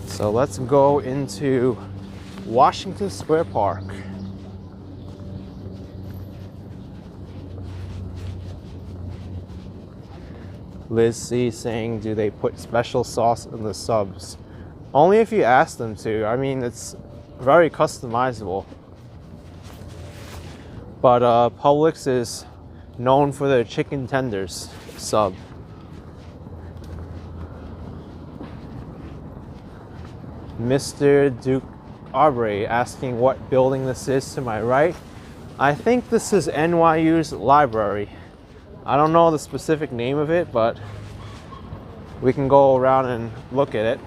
So let's go into Washington Square Park. Liz C saying, do they put special sauce in the subs? Only if you ask them to. I mean, it's very customizable. But Publix is known for their chicken tenders sub. Mr. Duke Aubrey asking what building this is to my right. I think this is NYU's library. I don't know the specific name of it, but we can go around and look at it.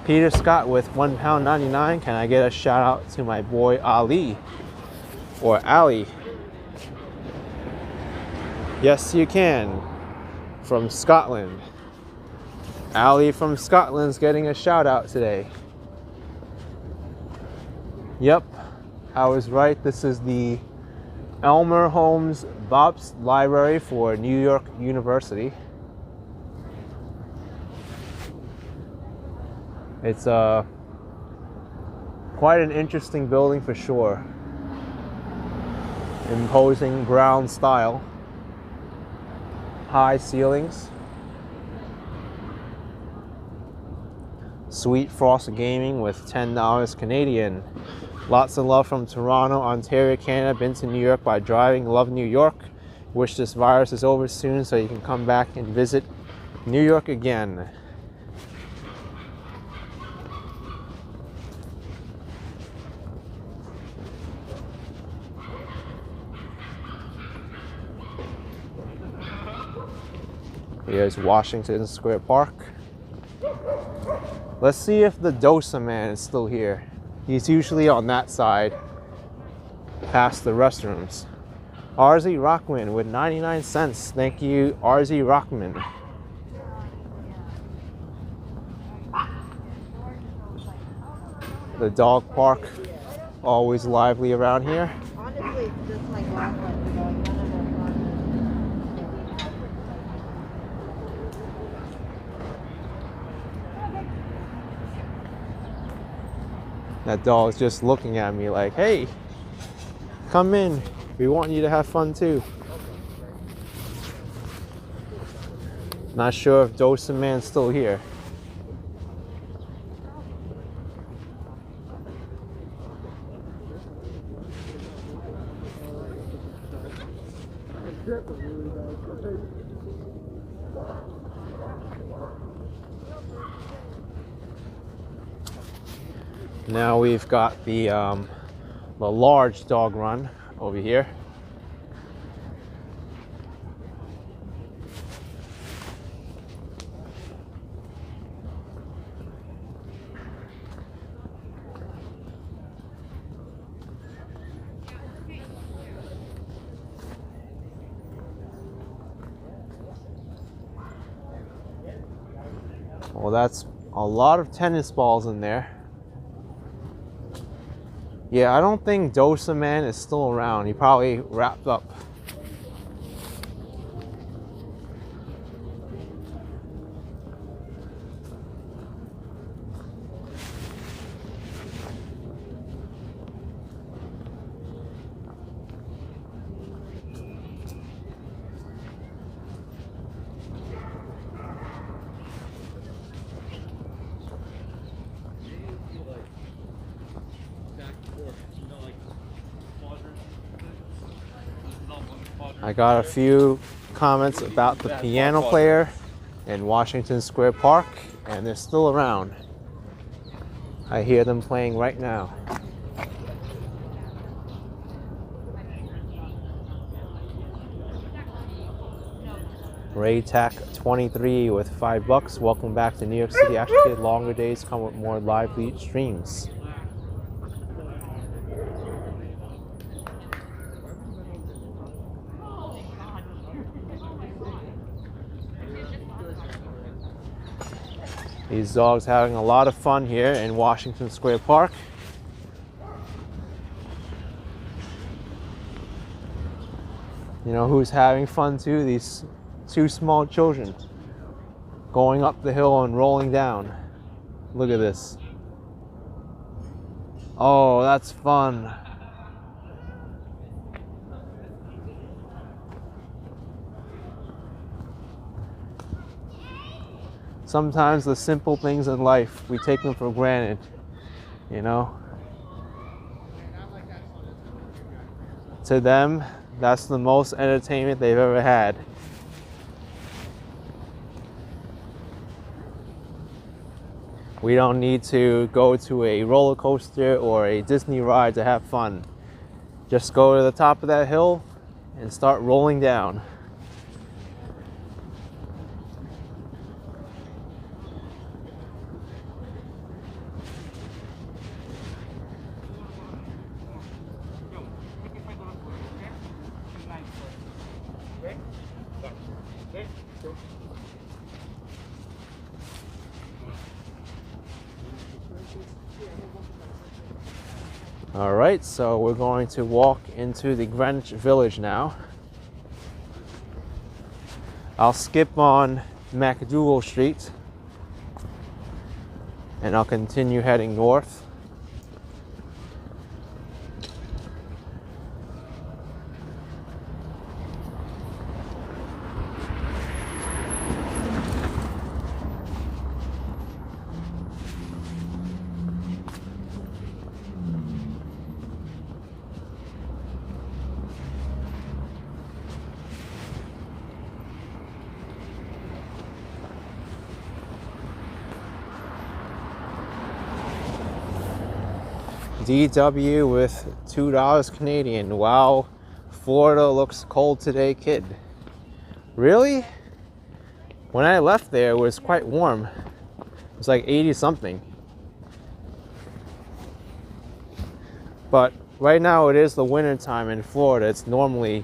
Peter Scott with £1.99. Can I get a shout out to my boy Ali or Ali? Yes, you can. From Scotland. Ali from Scotland's getting a shout out today. Yep, I was right. This is the Elmer Holmes Bobst Library for New York University. It's quite an interesting building for sure. Imposing brown style. High ceilings. Sweet Frosted Gaming with $10 Canadian. Lots of love from Toronto, Ontario, Canada. Been to New York by driving. Love New York. Wish this virus is over soon so you can come back and visit New York again. Here's Washington Square Park. Let's see if the Dosa man is still here. He's usually on that side, past the restrooms. RZ Rockman with 99 cents. Thank you, RZ Rockman. The dog park, always lively around here. Honestly, just like last one, That dog's just looking at me like, hey, come in. We want you to have fun too. Not sure if Dosa Man's still here. Now we've got the large dog run over here. Well, that's a lot of tennis balls in there. Yeah, I don't think Dosa Man is still around. He probably wrapped up. I got a few comments about the piano player in Washington Square Park, and they're still around. I hear them playing right now. Ray Tack 23 with $5. Welcome back to New York City. Actually, longer days come with more lively streams. These dogs having a lot of fun here in Washington Square Park. You know who's having fun too? These two small children going up the hill and rolling down. Look at this. Oh, that's fun. Sometimes the simple things in life, we take them for granted, you know? To them, that's the most entertainment they've ever had. We don't need to go to a roller coaster or a Disney ride to have fun. Just go to the top of that hill and start rolling down. All right, so we're going to walk into the Greenwich Village now. I'll skip on MacDougal Street and I'll continue heading north. DW with $2 Canadian. Wow, Florida looks cold today, kid. Really? When I left there, it was quite warm. It was like 80 something. But right now it is the winter time in Florida. It's normally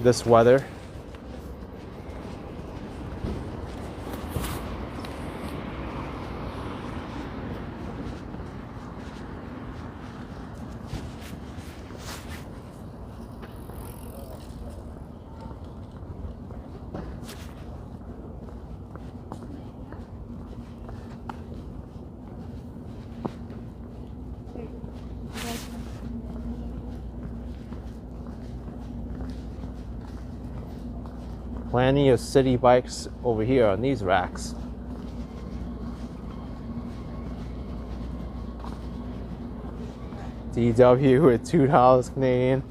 this weather. Plenty of city bikes over here on these racks. DW with $2 Canadian.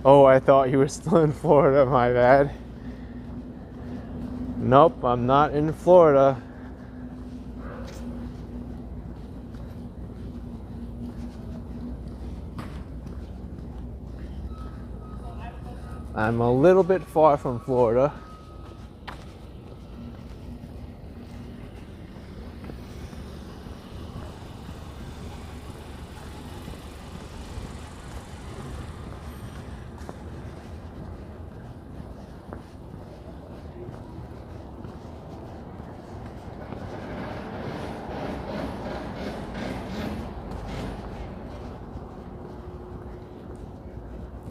Oh, I thought you were still in Florida, my bad. Nope, I'm not in Florida. I'm a little bit far from Florida.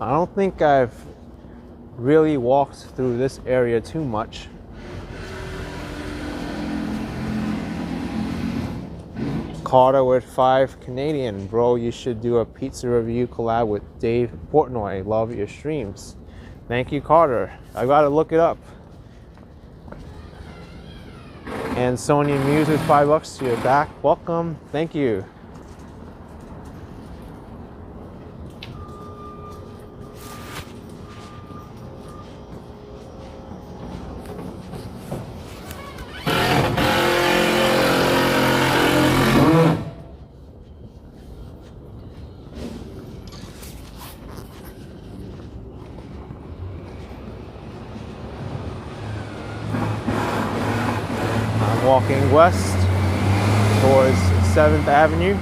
I don't think I've really walked through this area too much. Carter with 5 Canadian. Bro, you should do a pizza review collab with Dave Portnoy. Love your streams. Thank you, Carter. I gotta look it up. And Sonia Muse with $5 to your back. Welcome. Thank you. Walking west towards 7th Avenue.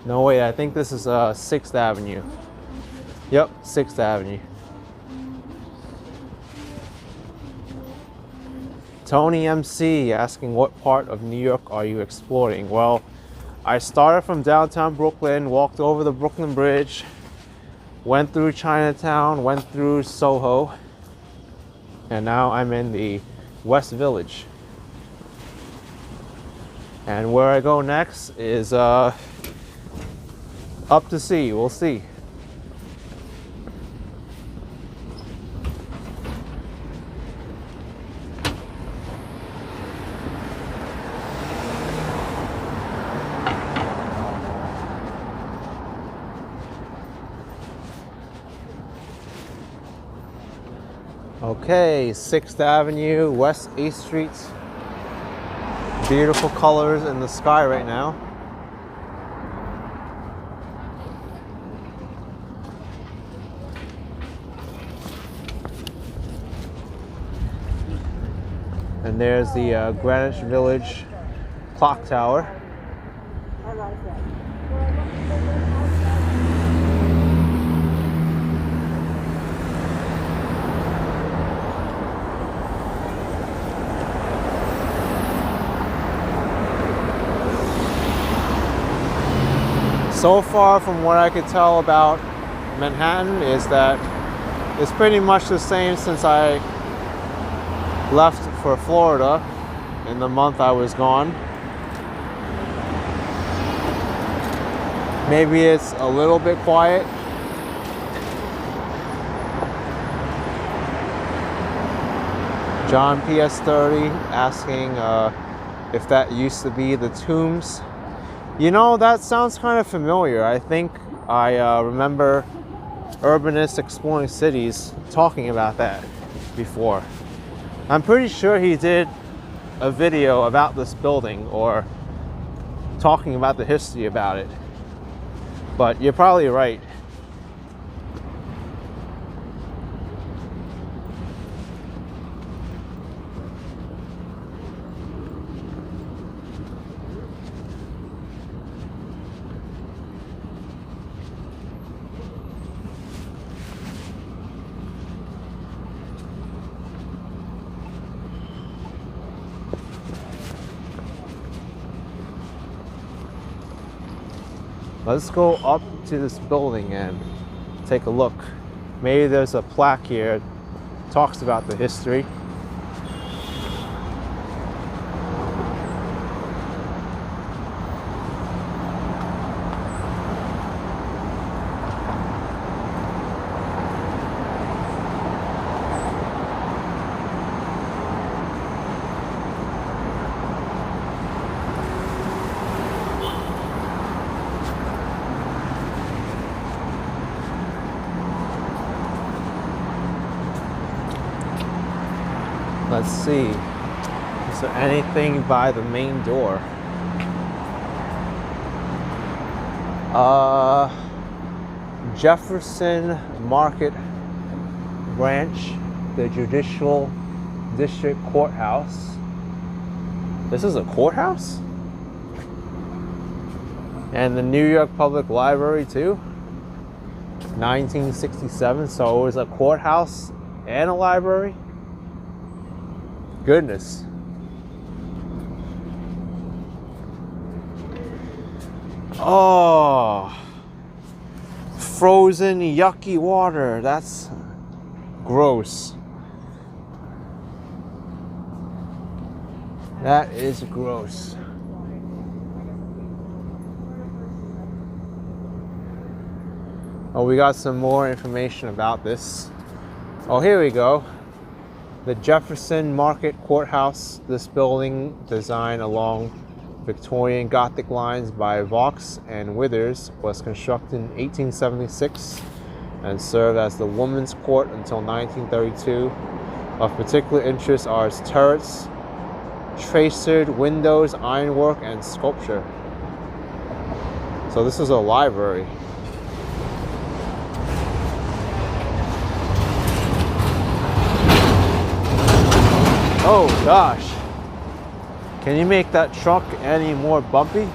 No, wait, I think this is 6th Avenue. Yep, 6th Avenue. Tony MC asking, what part of New York are you exploring? Well, I started from downtown Brooklyn, walked over the Brooklyn Bridge, went through Chinatown, went through Soho, and now I'm in the West Village. And where I go next is up to see. We'll see. Okay, 6th Avenue, West 8th Street. Beautiful colors in the sky right now. And there's the Greenwich Village clock tower. I like that. So far from what I could tell about Manhattan is that it's pretty much the same since I left for Florida in the month I was gone. Maybe it's a little bit quiet. John PS30 asking if that used to be the Tombs. You know, that sounds kind of familiar. I think I remember Urbanists Exploring Cities talking about that before. I'm pretty sure he did a video about this building or talking about the history about it. But you're probably right. Let's go up to this building and take a look. Maybe there's a plaque here that talks about the history. Let's see. Is there anything by the main door? Jefferson Market Branch, the Judicial District Courthouse. This is a courthouse? And the New York Public Library too. 1967, so it was a courthouse and a library. Goodness. Oh, frozen yucky water. That's gross. That is gross. Oh, we got some more information about this. Oh, here we go. The Jefferson Market Courthouse. This building, designed along Victorian Gothic lines by Vaux and Withers, was constructed in 1876 and served as the Women's Court until 1932. Of particular interest are its turrets, tracered windows, ironwork, and sculpture. So this is a library. Oh gosh. Can you make that truck any more bumpy?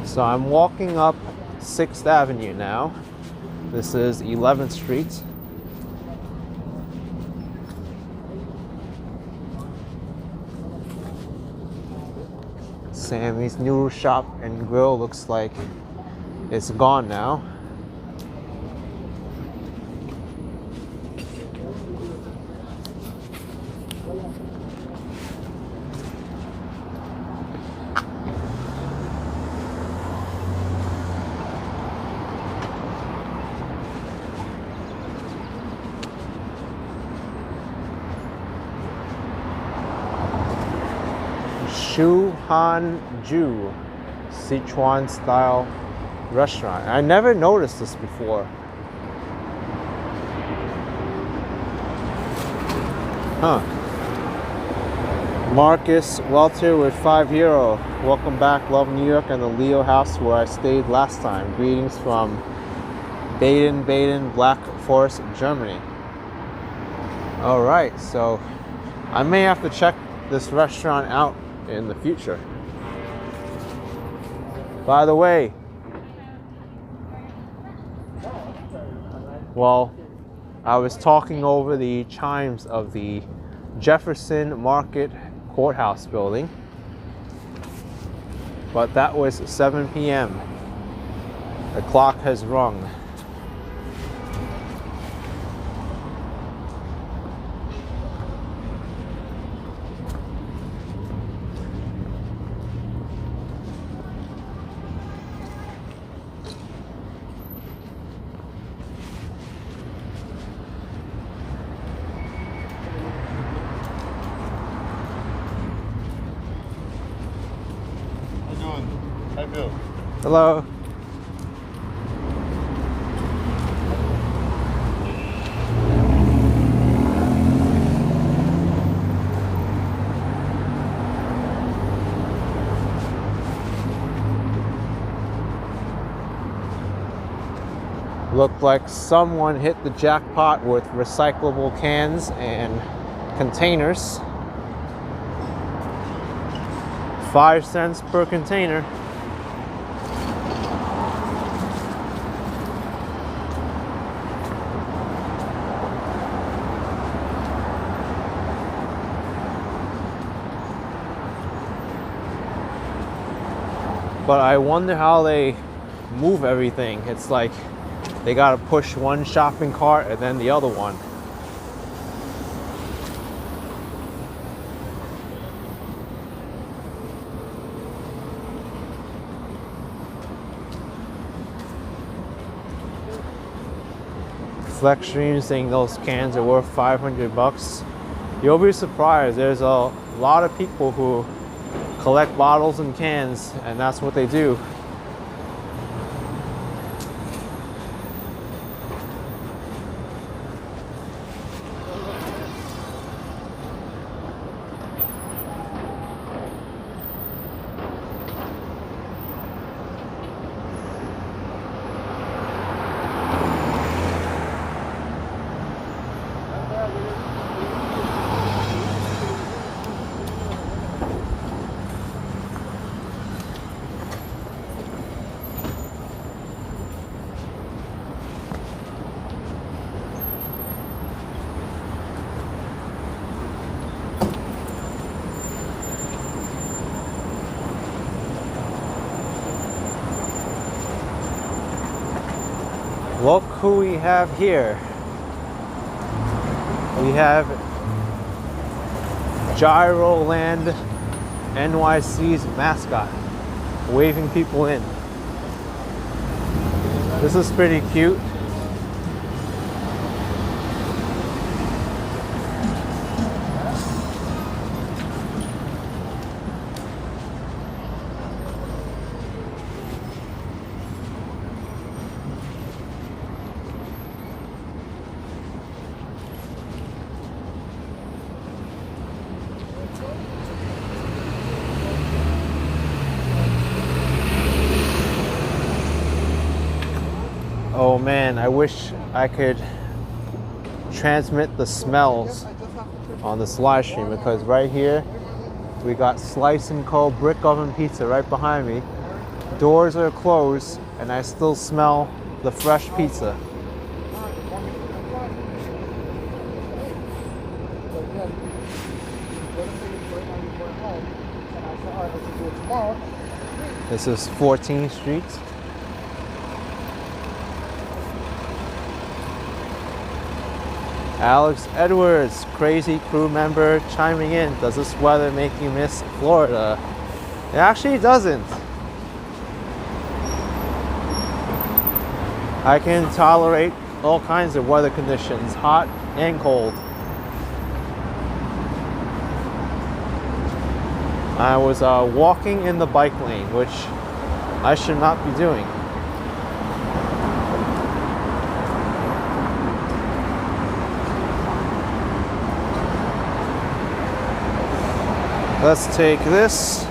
So I'm walking up 6th Avenue now. This is 11th Street. Sammy's Noodle Shop and Grill looks like it's gone now. Shuhanju Sichuan style restaurant. I never noticed this before. Huh. Marcus Welter with €5. Welcome back, love New York and the Leo house where I stayed last time. Greetings from Baden, Black Forest, Germany. Alright, so I may have to check this restaurant out in the future. By the way, well, I was talking over the chimes of the Jefferson Market Courthouse building, but that was 7 p.m. The clock has rung. Hi, Bill. Hello. Looked like someone hit the jackpot with recyclable cans and containers. 5 cents per container. But I wonder how they move everything. It's like they gotta push one shopping cart and then the other one. Flex Stream saying those cans are worth $500. You'll be surprised. There's a lot of people who collect bottles and cans, and that's what they do. Look who we have here. We have Gyroland, NYC's mascot, waving people in. This is pretty cute. Oh man, I wish I could transmit the smells on this live stream, because right here we got Slice & Co. brick oven pizza right behind me. Doors are closed and I still smell the fresh pizza. This is 14th Street. Alex Edwards, crazy crew member, chiming in. Does this weather make you miss Florida? It actually doesn't. I can tolerate all kinds of weather conditions, hot and cold. I was walking in the bike lane, which I should not be doing. Let's take this.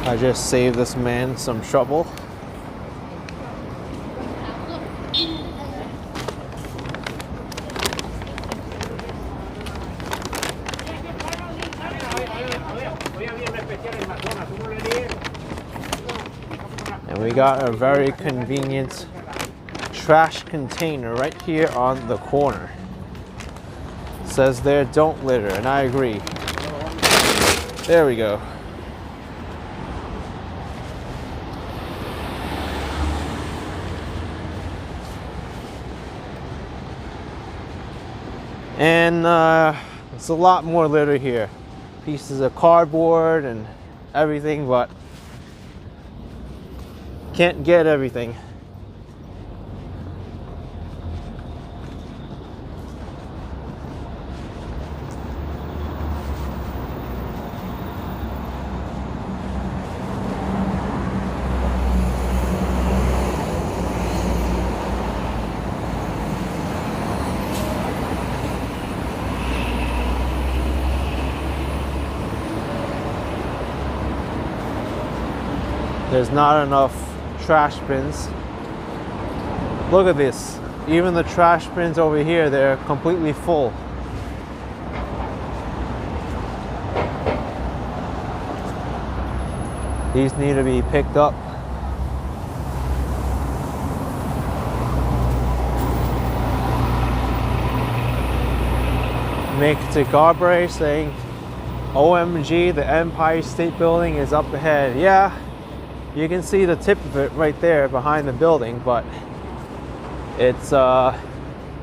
I just saved this man some trouble. And we got a very convenient trash container right here on the corner. It says there, don't litter, and I agree. There we go. And it's a lot more litter here. Pieces of cardboard and everything, but can't get everything. There's not enough trash bins. Look at this. Even the trash bins over here, they're completely full. These need to be picked up. Make to Garbre saying, OMG, the Empire State Building is up ahead. Yeah. You can see the tip of it right there behind the building, but it's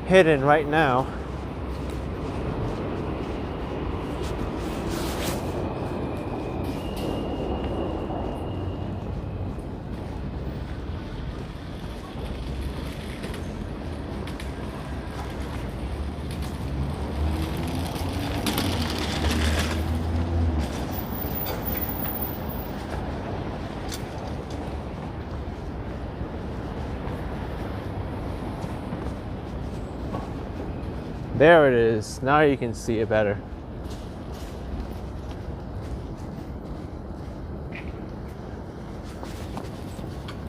hidden right now. There it is. Now you can see it better.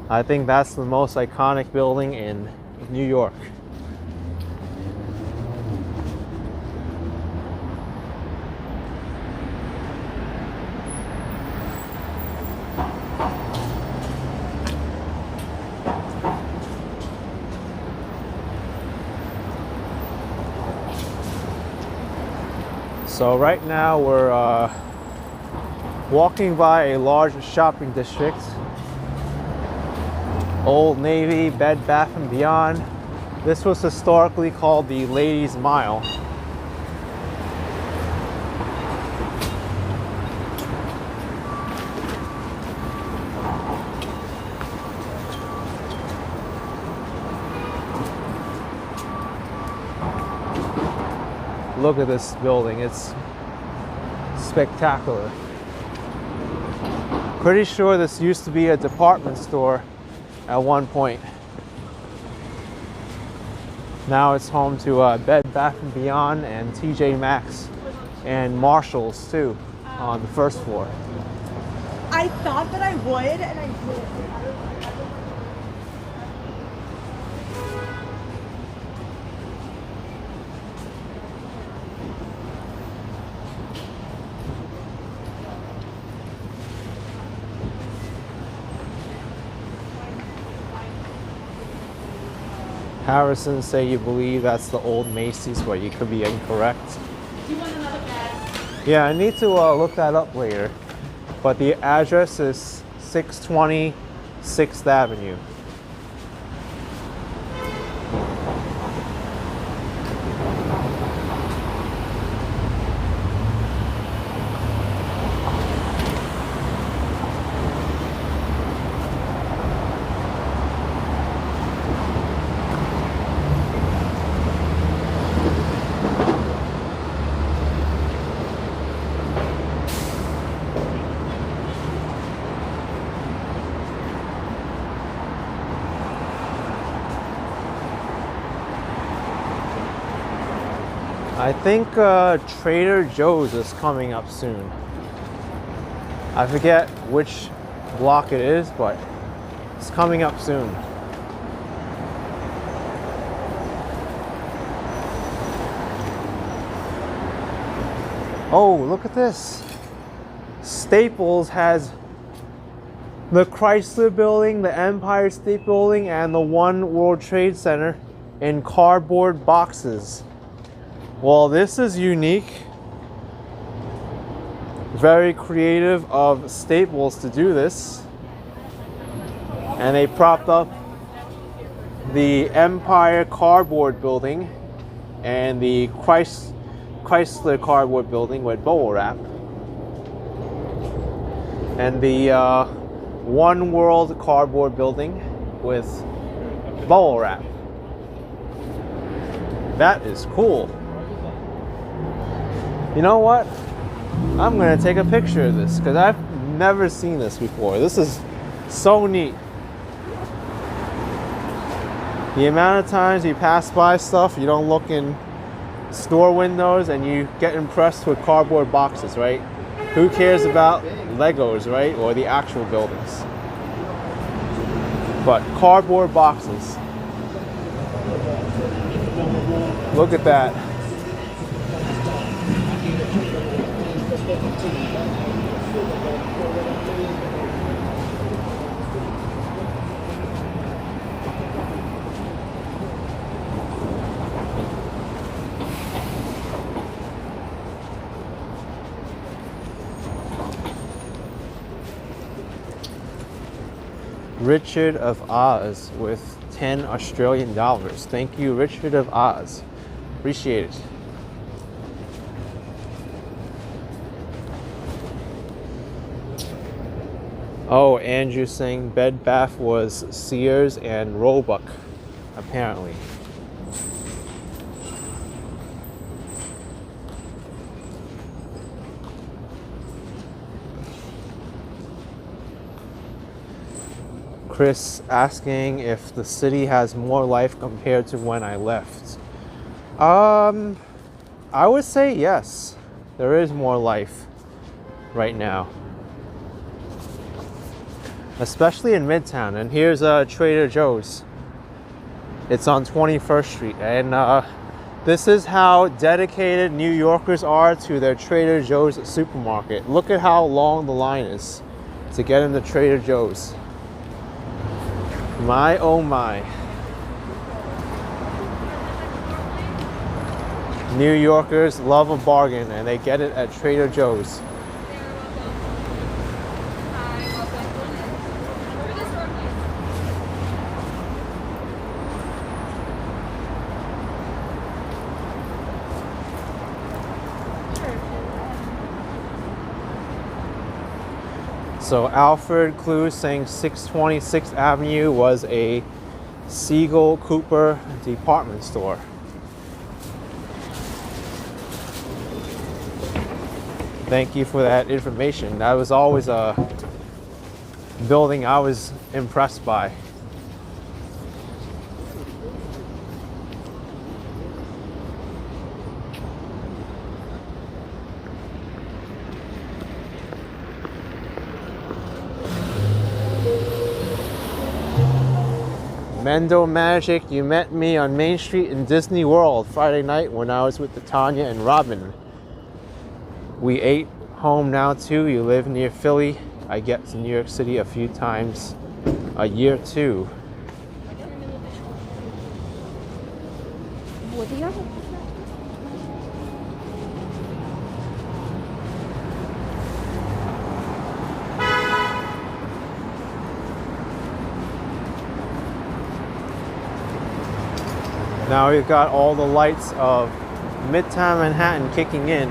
I think that's the most iconic building in New York. So right now we're walking by a large shopping district. Old Navy, Bed Bath & Beyond. This was historically called the Ladies' Mile. Look at this building, it's spectacular. Pretty sure this used to be a department store at one point. Now it's home to Bed Bath & Beyond and TJ Maxx and Marshalls too on the first floor. I thought that I would, and I did. Harrison say you believe that's the old Macy's, but you could be incorrect. Do you want another bag? Yeah, I need to look that up later. But the address is 620 6th Avenue. I think Trader Joe's is coming up soon. I forget which block it is, but it's coming up soon. Oh, look at this. Staples has the Chrysler Building, the Empire State Building, and the One World Trade Center in cardboard boxes. Well, this is unique. Very creative of Staples to do this. And they propped up the Empire Cardboard Building and the Chrysler Cardboard Building with bubble wrap. And the One World Cardboard Building with bubble wrap. That is cool. You know what? I'm gonna take a picture of this because I've never seen this before. This is so neat. The amount of times you pass by stuff, you don't look in store windows and you get impressed with cardboard boxes, right? Who cares about Legos, right? Or the actual buildings. But cardboard boxes. Look at that. Richard of Oz with 10 Australian dollars. Thank you, Richard of Oz. Appreciate it. Oh, Andrew saying Bed Bath was Sears and Roebuck, apparently. Chris asking if the city has more life compared to when I left. I would say yes. There is more life right now. Especially in Midtown. And here's Trader Joe's. It's on 21st Street. And this is how dedicated New Yorkers are to their Trader Joe's supermarket. Look at how long the line is to get into Trader Joe's. My oh my. New Yorkers love a bargain and they get it at Trader Joe's. So Alfred Clue saying 626th Avenue was a Siegel Cooper department store. Thank you for that information. That was always a building I was impressed by. Mendo Magic, you met me on Main Street in Disney World Friday night when I was with the Tanya and Robin. We ate home now too. You live near Philly. I get to New York City a few times a year too. Now we've got all the lights of Midtown Manhattan kicking in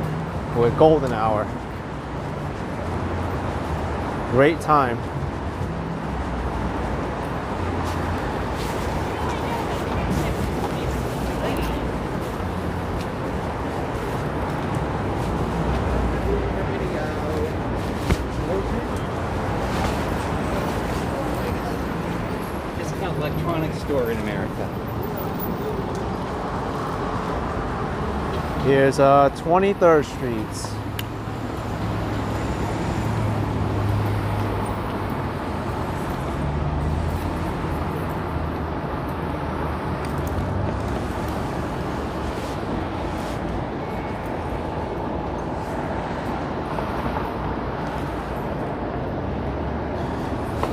with golden hour. Great time. Discount electronics store in America. Here's 23rd Street.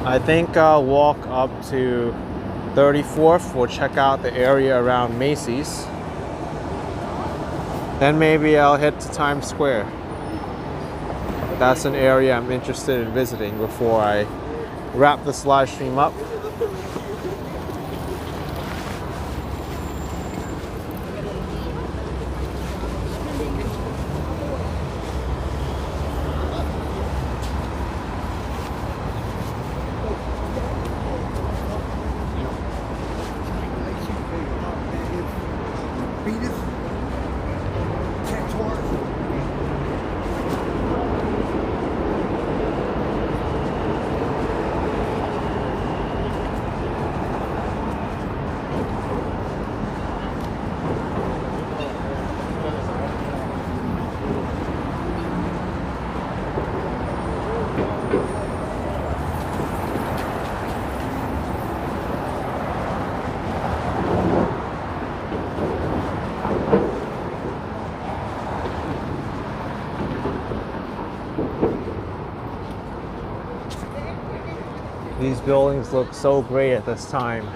I think I'll walk up to 34th. We'll check out the area around Macy's. Then maybe I'll head to Times Square. That's an area I'm interested in visiting before I wrap this live stream up. These buildings look so great at this time.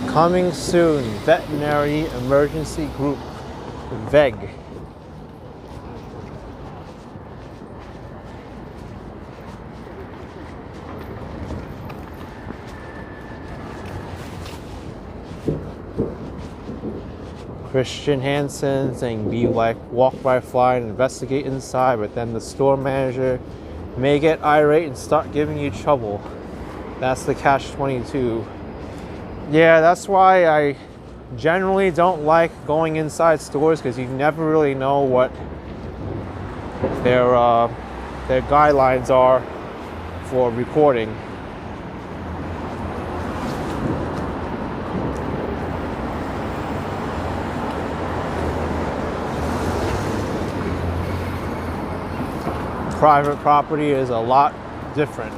Coming soon, Veterinary Emergency Group, VEG. Christian Hansen saying be like walk by fly and investigate inside, but then the store manager may get irate and start giving you trouble. That's the catch-22. Yeah, that's why I generally don't like going inside stores, because you never really know what their guidelines are for recording. Private property is a lot different.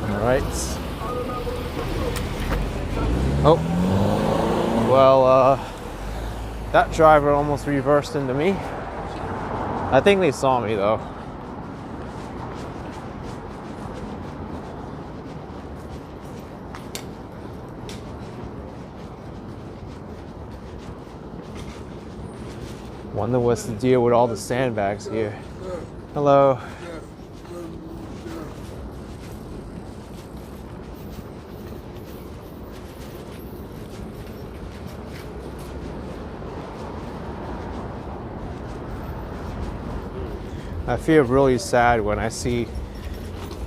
All right. Oh, well, that driver almost reversed into me. I think they saw me though. Wonder what's the deal with all the sandbags here. Hello. I feel really sad when I see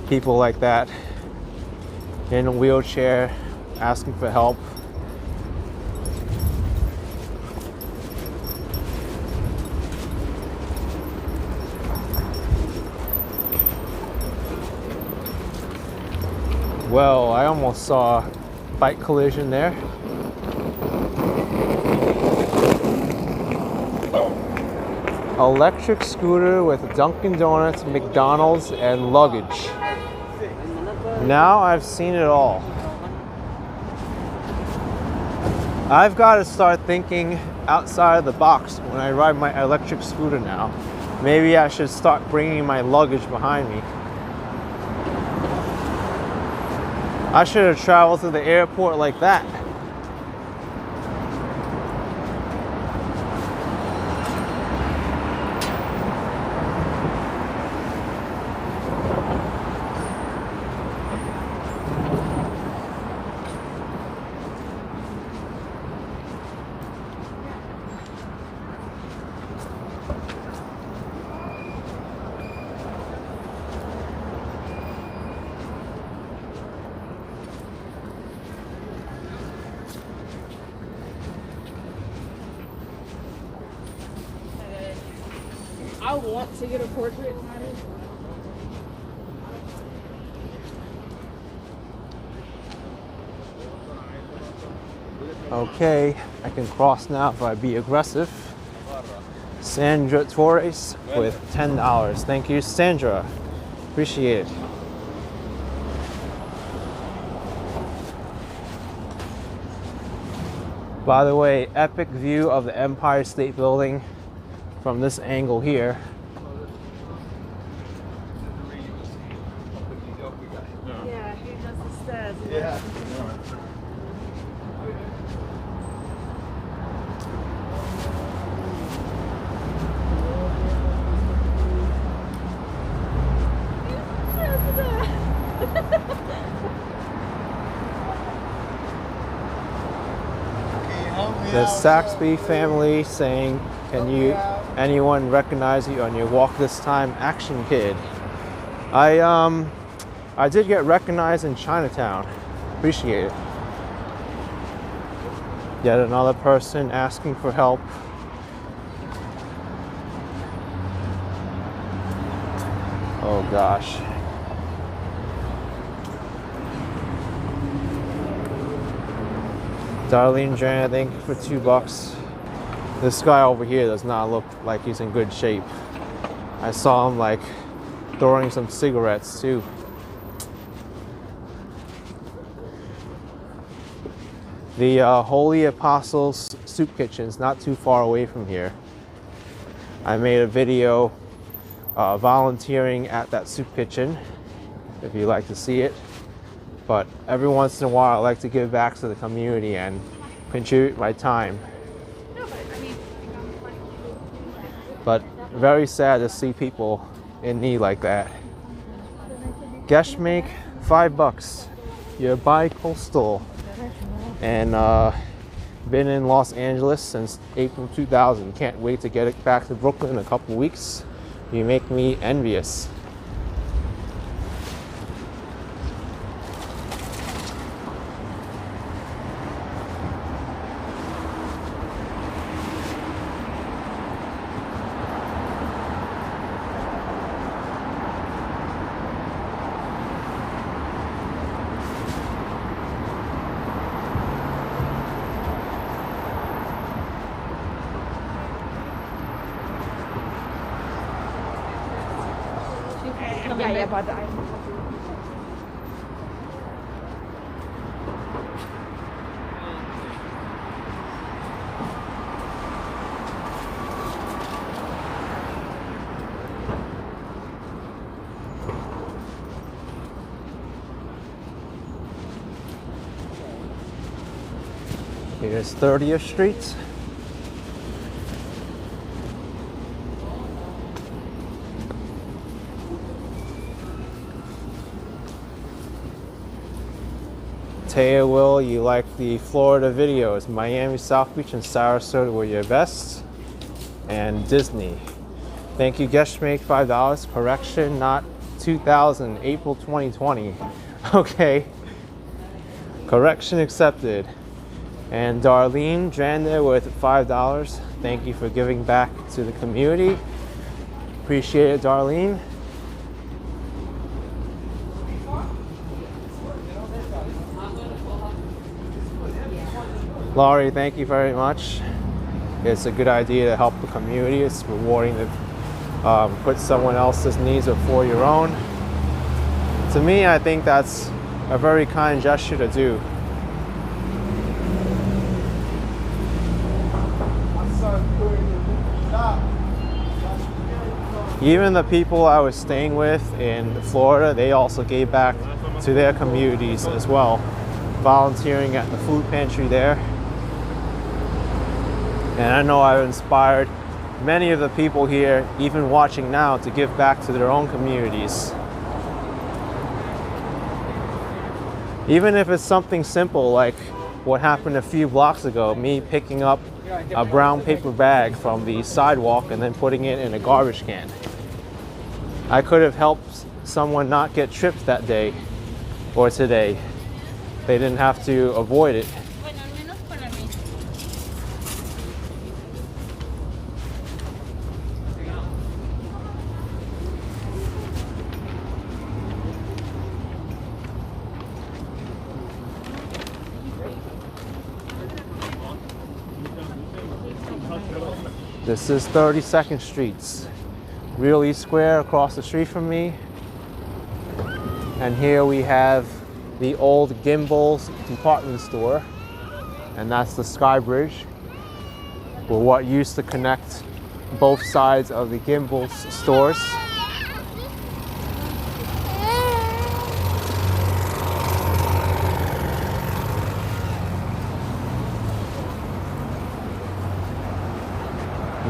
people like that in a wheelchair asking for help. Well, I almost saw a bike collision there. Electric scooter with Dunkin' Donuts, McDonald's, and luggage. Now I've seen it all. I've got to start thinking outside of the box when I ride my electric scooter now. Maybe I should start bringing my luggage behind me. I should have traveled to the airport like that. I want to get a portrait. Okay, I can cross now if I be aggressive. Sandra Torres with $10. Thank you, Sandra. Appreciate it. By the way, epic view of the Empire State Building from this angle here. Yeah, he does the stairs. Yeah. The Saxby family saying, can anyone recognize you on your walk this time? Action Kid. I did get recognized in Chinatown. Appreciate it. Yet another person asking for help. Oh gosh. Darlene Jan, thank you for $2. This guy over here does not look like he's in good shape. I saw him like throwing some cigarettes too. The Holy Apostles Soup Kitchen's not too far away from here. I made a video volunteering at that soup kitchen, if you'd like to see it. But every once in a while I like to give back to the community and contribute my time. But very sad to see people in need like that. Guest make $5. You're bi-coastal and been in Los Angeles since April 2000. Can't wait to get it back to Brooklyn in a couple weeks. You make me envious. Yeah, but I. Here's 30th Street. Taya Will, you like the Florida videos. Miami, South Beach, and Sarasota were your best. And Disney. Thank you, guest make $5. Correction, not 2000, April 2020. Okay. Correction accepted. And Darlene Drander with $5. Thank you for giving back to the community. Appreciate it, Darlene. Laurie, thank you very much. It's a good idea to help the community. It's rewarding to put someone else's needs before your own. To me, I think that's a very kind gesture to do. Even the people I was staying with in Florida, they also gave back to their communities as well, volunteering at the food pantry there. And I know I've inspired many of the people here, even watching now, to give back to their own communities. Even if it's something simple like what happened a few blocks ago, me picking up a brown paper bag from the sidewalk and then putting it in a garbage can. I could have helped someone not get tripped that day or today. They didn't have to avoid it. This is 32nd Streets. Really Square across the street from me. And here we have the old Gimbel's department store. And that's the Sky Bridge, or what used to connect both sides of the Gimbel's stores.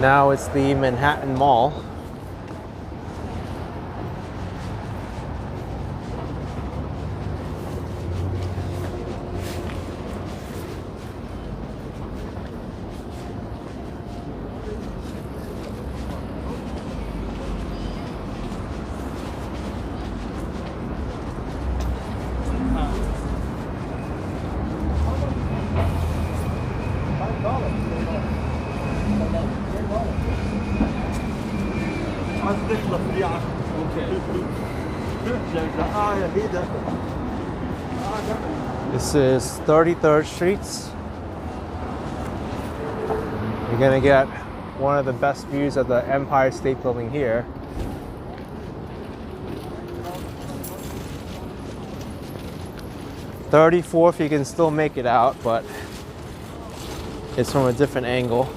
Now it's the Manhattan Mall. This is 33rd Streets. You're gonna get one of the best views of the Empire State Building here. "34th" you can still make it out, but it's from a different angle.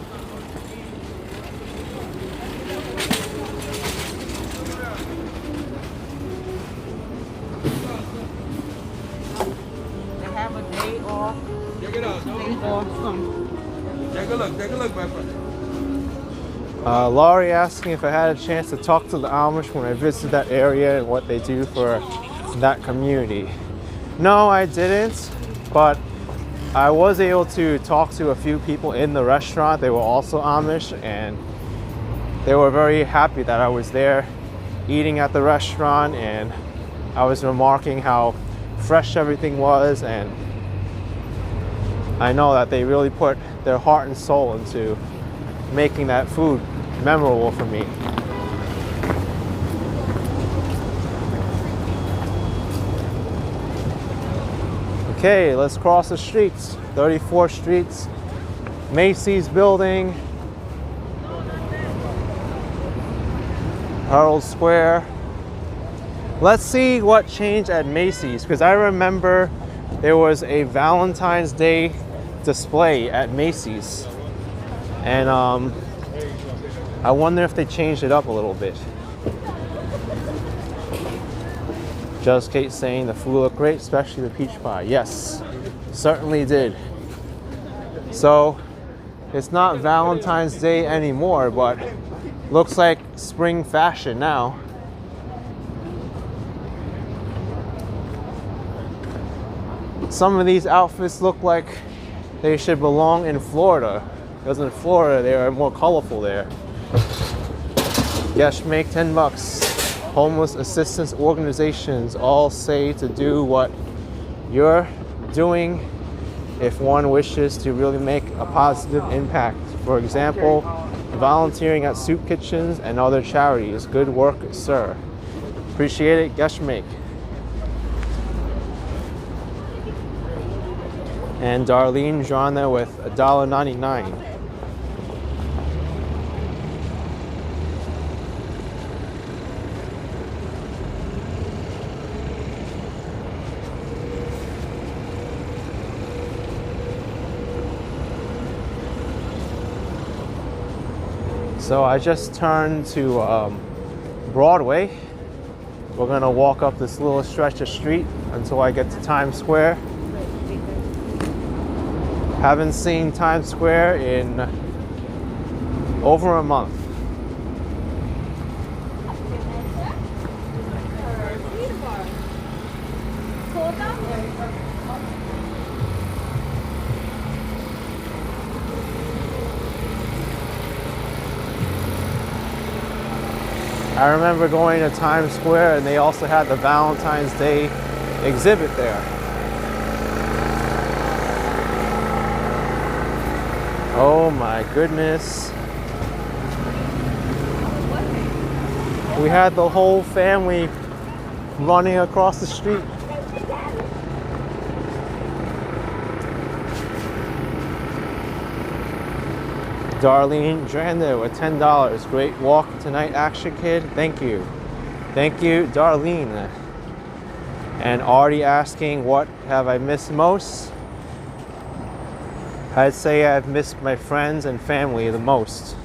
Laurie asking if I had a chance to talk to the Amish when I visited that area and what they do for that community. No, I didn't, but I was able to talk to a few people in the restaurant. They were also Amish, and they were very happy that I was there eating at the restaurant, and I was remarking how fresh everything was, and I know that they really put their heart and soul into making that food memorable for me. Okay, let's cross the streets. 34th Streets, Macy's building, Herald Square. Let's see what changed at Macy's, because I remember there was a Valentine's Day display at Macy's, and I wonder if they changed it up a little bit. Just Kate saying the food looked great, especially the peach pie. Yes, certainly did. So it's not Valentine's Day anymore, but looks like spring fashion now. Some of these outfits look like they should belong in Florida, because in Florida they are more colorful there. Yes, make $10. Homeless assistance organizations all say to do what you're doing if one wishes to really make a positive impact. For example, volunteering at soup kitchens and other charities. Good work, sir. Appreciate it, Geshmake. And Darlene drawn there with $1.99. So I just turned to Broadway. We're gonna walk up this little stretch of street until I get to Times Square. Haven't seen Times Square in over a month. I remember going to Times Square and they also had the Valentine's Day exhibit there. Oh my goodness. We had the whole family running across the street. Darlene Drander with $10. Great walk tonight, Action Kid. Thank you. Thank you, Darlene. And Artie asking, what have I missed most? I'd say I've missed my friends and family the most.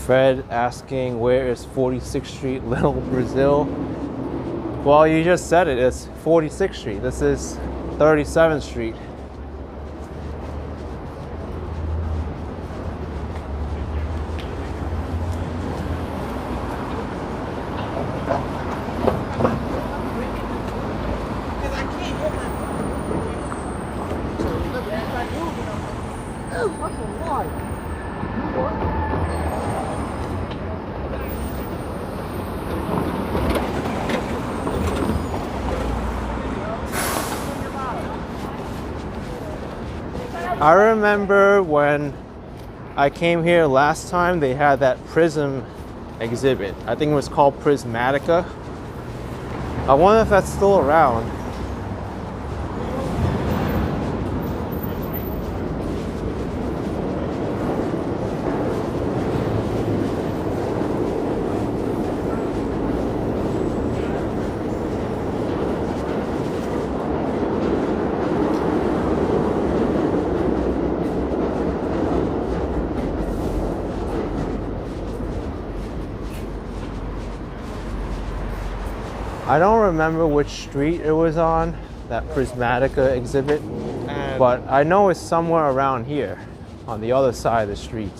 Fred asking, where is 46th Street, Little Brazil? Well, you just said it, it's 46th Street. This is 37th Street. I remember when I came here last time, they had that Prism exhibit. I think it was called Prismatica. I wonder if that's still around. I don't remember which street it was on, that Prismatica exhibit, but I know it's somewhere around here, on the other side of the street.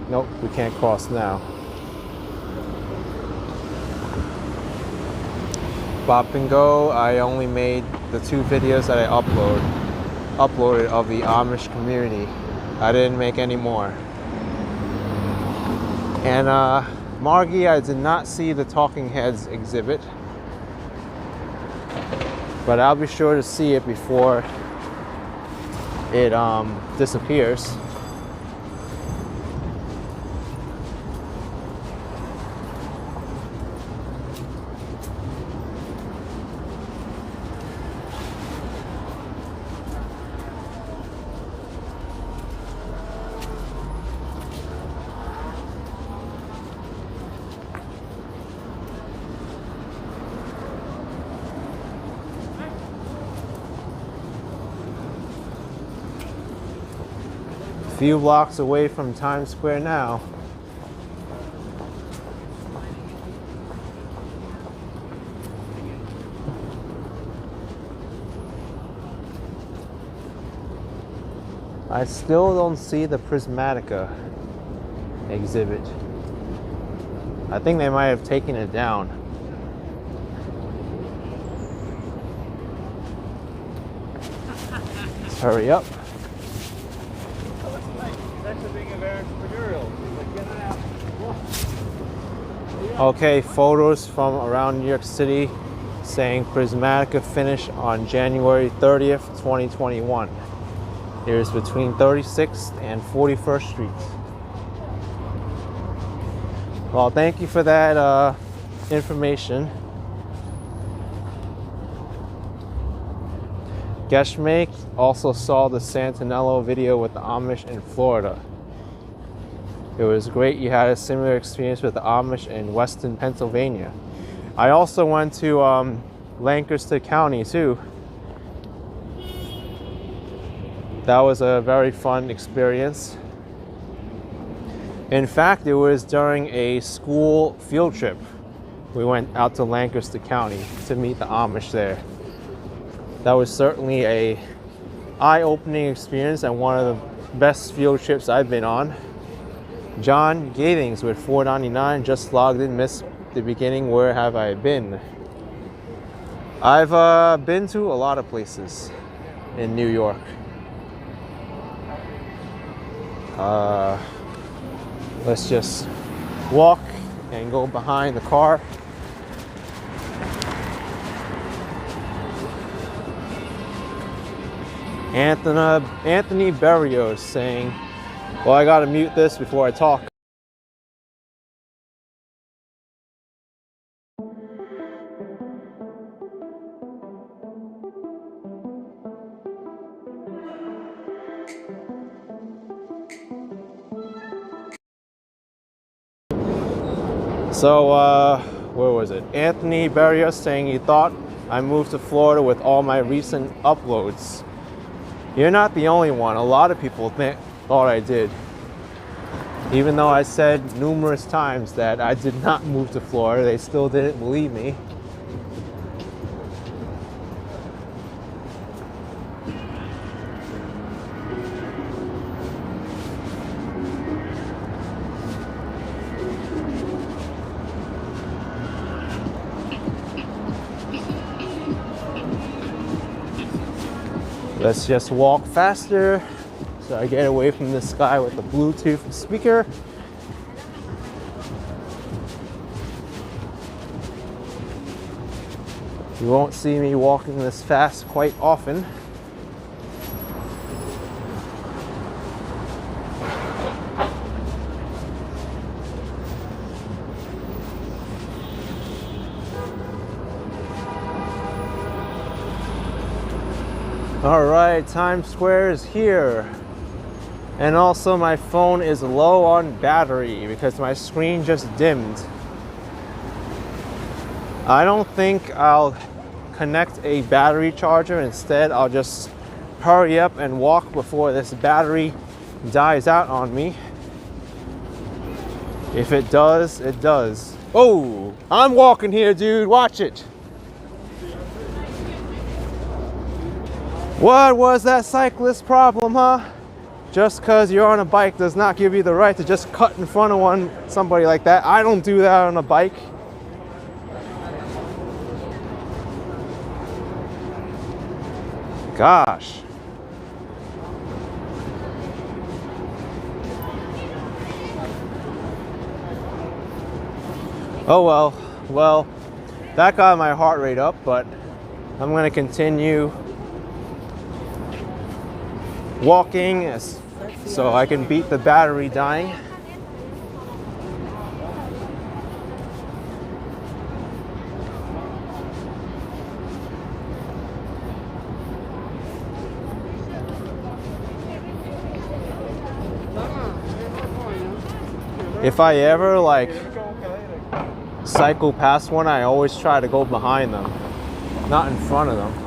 Nope, we can't cross now. Bop and Go, I only made the 2 videos that I uploaded of the Amish community. I didn't make any more. And Margie, I did not see the Talking Heads exhibit, but I'll be sure to see it before it disappears. Few blocks away from Times Square now. I still don't see the Prismatica exhibit. I think they might have taken it down. Let's hurry up. Okay, photos from around New York City saying Prismatica finish on January 30th, 2021. Here's between 36th and 41st Streets. Well, thank you for that information. Geshmake also saw the Santinello video with the Amish in Florida. It was great. You had a similar experience with the Amish in Weston, Pennsylvania. I also went to Lancaster County too. That was a very fun experience. In fact, it was during a school field trip. We went out to Lancaster County to meet the Amish there. That was certainly a eye-opening experience and one of the best field trips I've been on. John Gatings with $4.99 just logged in, missed the beginning. Where have I been? I've been to a lot of places in New York. Let's just walk and go behind the car. Anthony Berrios saying, well, I gotta mute this before I talk. So, where was it? Anthony Berrios saying he thought I moved to Florida with all my recent uploads. You're not the only one. A lot of people thought I did. Even though I said numerous times that I did not move to Florida, they still didn't believe me. Let's just walk faster so I get away from this guy with the Bluetooth speaker. You won't see me walking this fast quite often. All right, Times Square is here. And also my phone is low on battery because my screen just dimmed. I don't think I'll connect a battery charger. Instead, I'll just hurry up and walk before this battery dies out on me. If it does, it does. Oh, I'm walking here, dude. Watch it. What was that cyclist problem, huh? Just because you're on a bike does not give you the right to just cut in front of somebody like that. I don't do that on a bike. Gosh. Oh well. Well, that got my heart rate up, but I'm going to continue walking so I can beat the battery dying. If I ever cycle past one, I always try to go behind them, not in front of them.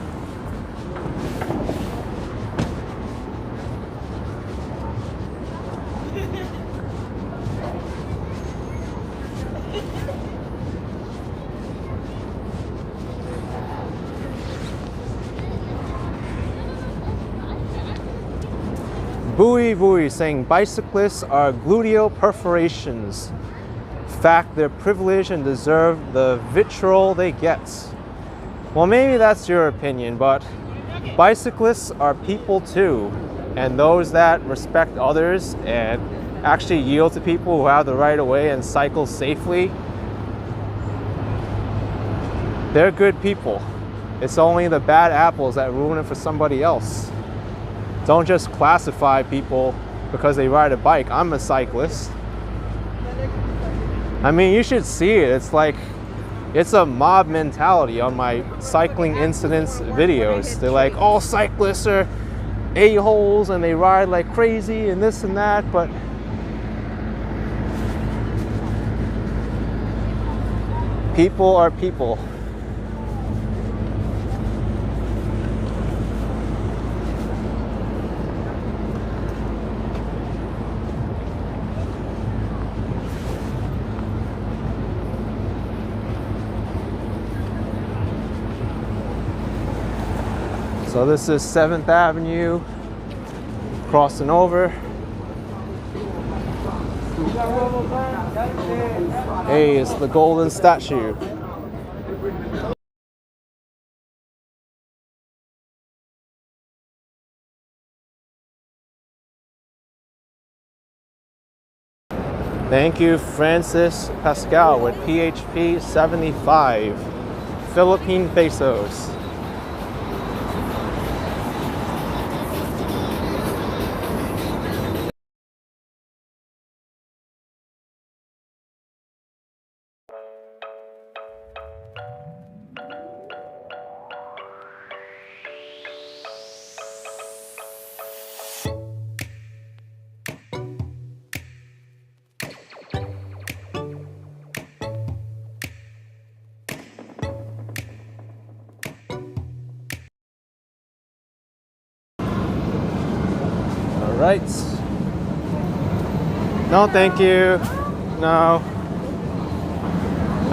Booey Booey saying bicyclists are gluteal perforations. Fact, they're privileged and deserve the vitriol they get. Well, maybe that's your opinion, but bicyclists are people too. And those that respect others and actually yield to people who have the right of way and cycle safely, they're good people. It's only the bad apples that ruin it for somebody else. Don't just classify people because they ride a bike. I'm a cyclist. I mean, you should see it. It's a mob mentality on my cycling incidents videos. They're like, all cyclists are a-holes and they ride like crazy and this and that, but people are people. So this is 7th Avenue, crossing over. Hey, it's the golden statue. Thank you, Francis Pascal with PHP 75 Philippine pesos. Right. No, thank you. No.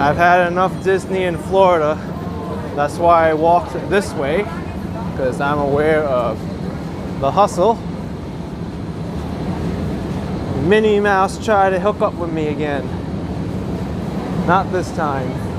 I've had enough Disney in Florida. That's why I walked this way, because I'm aware of the hustle. Minnie Mouse tried to hook up with me again. Not this time.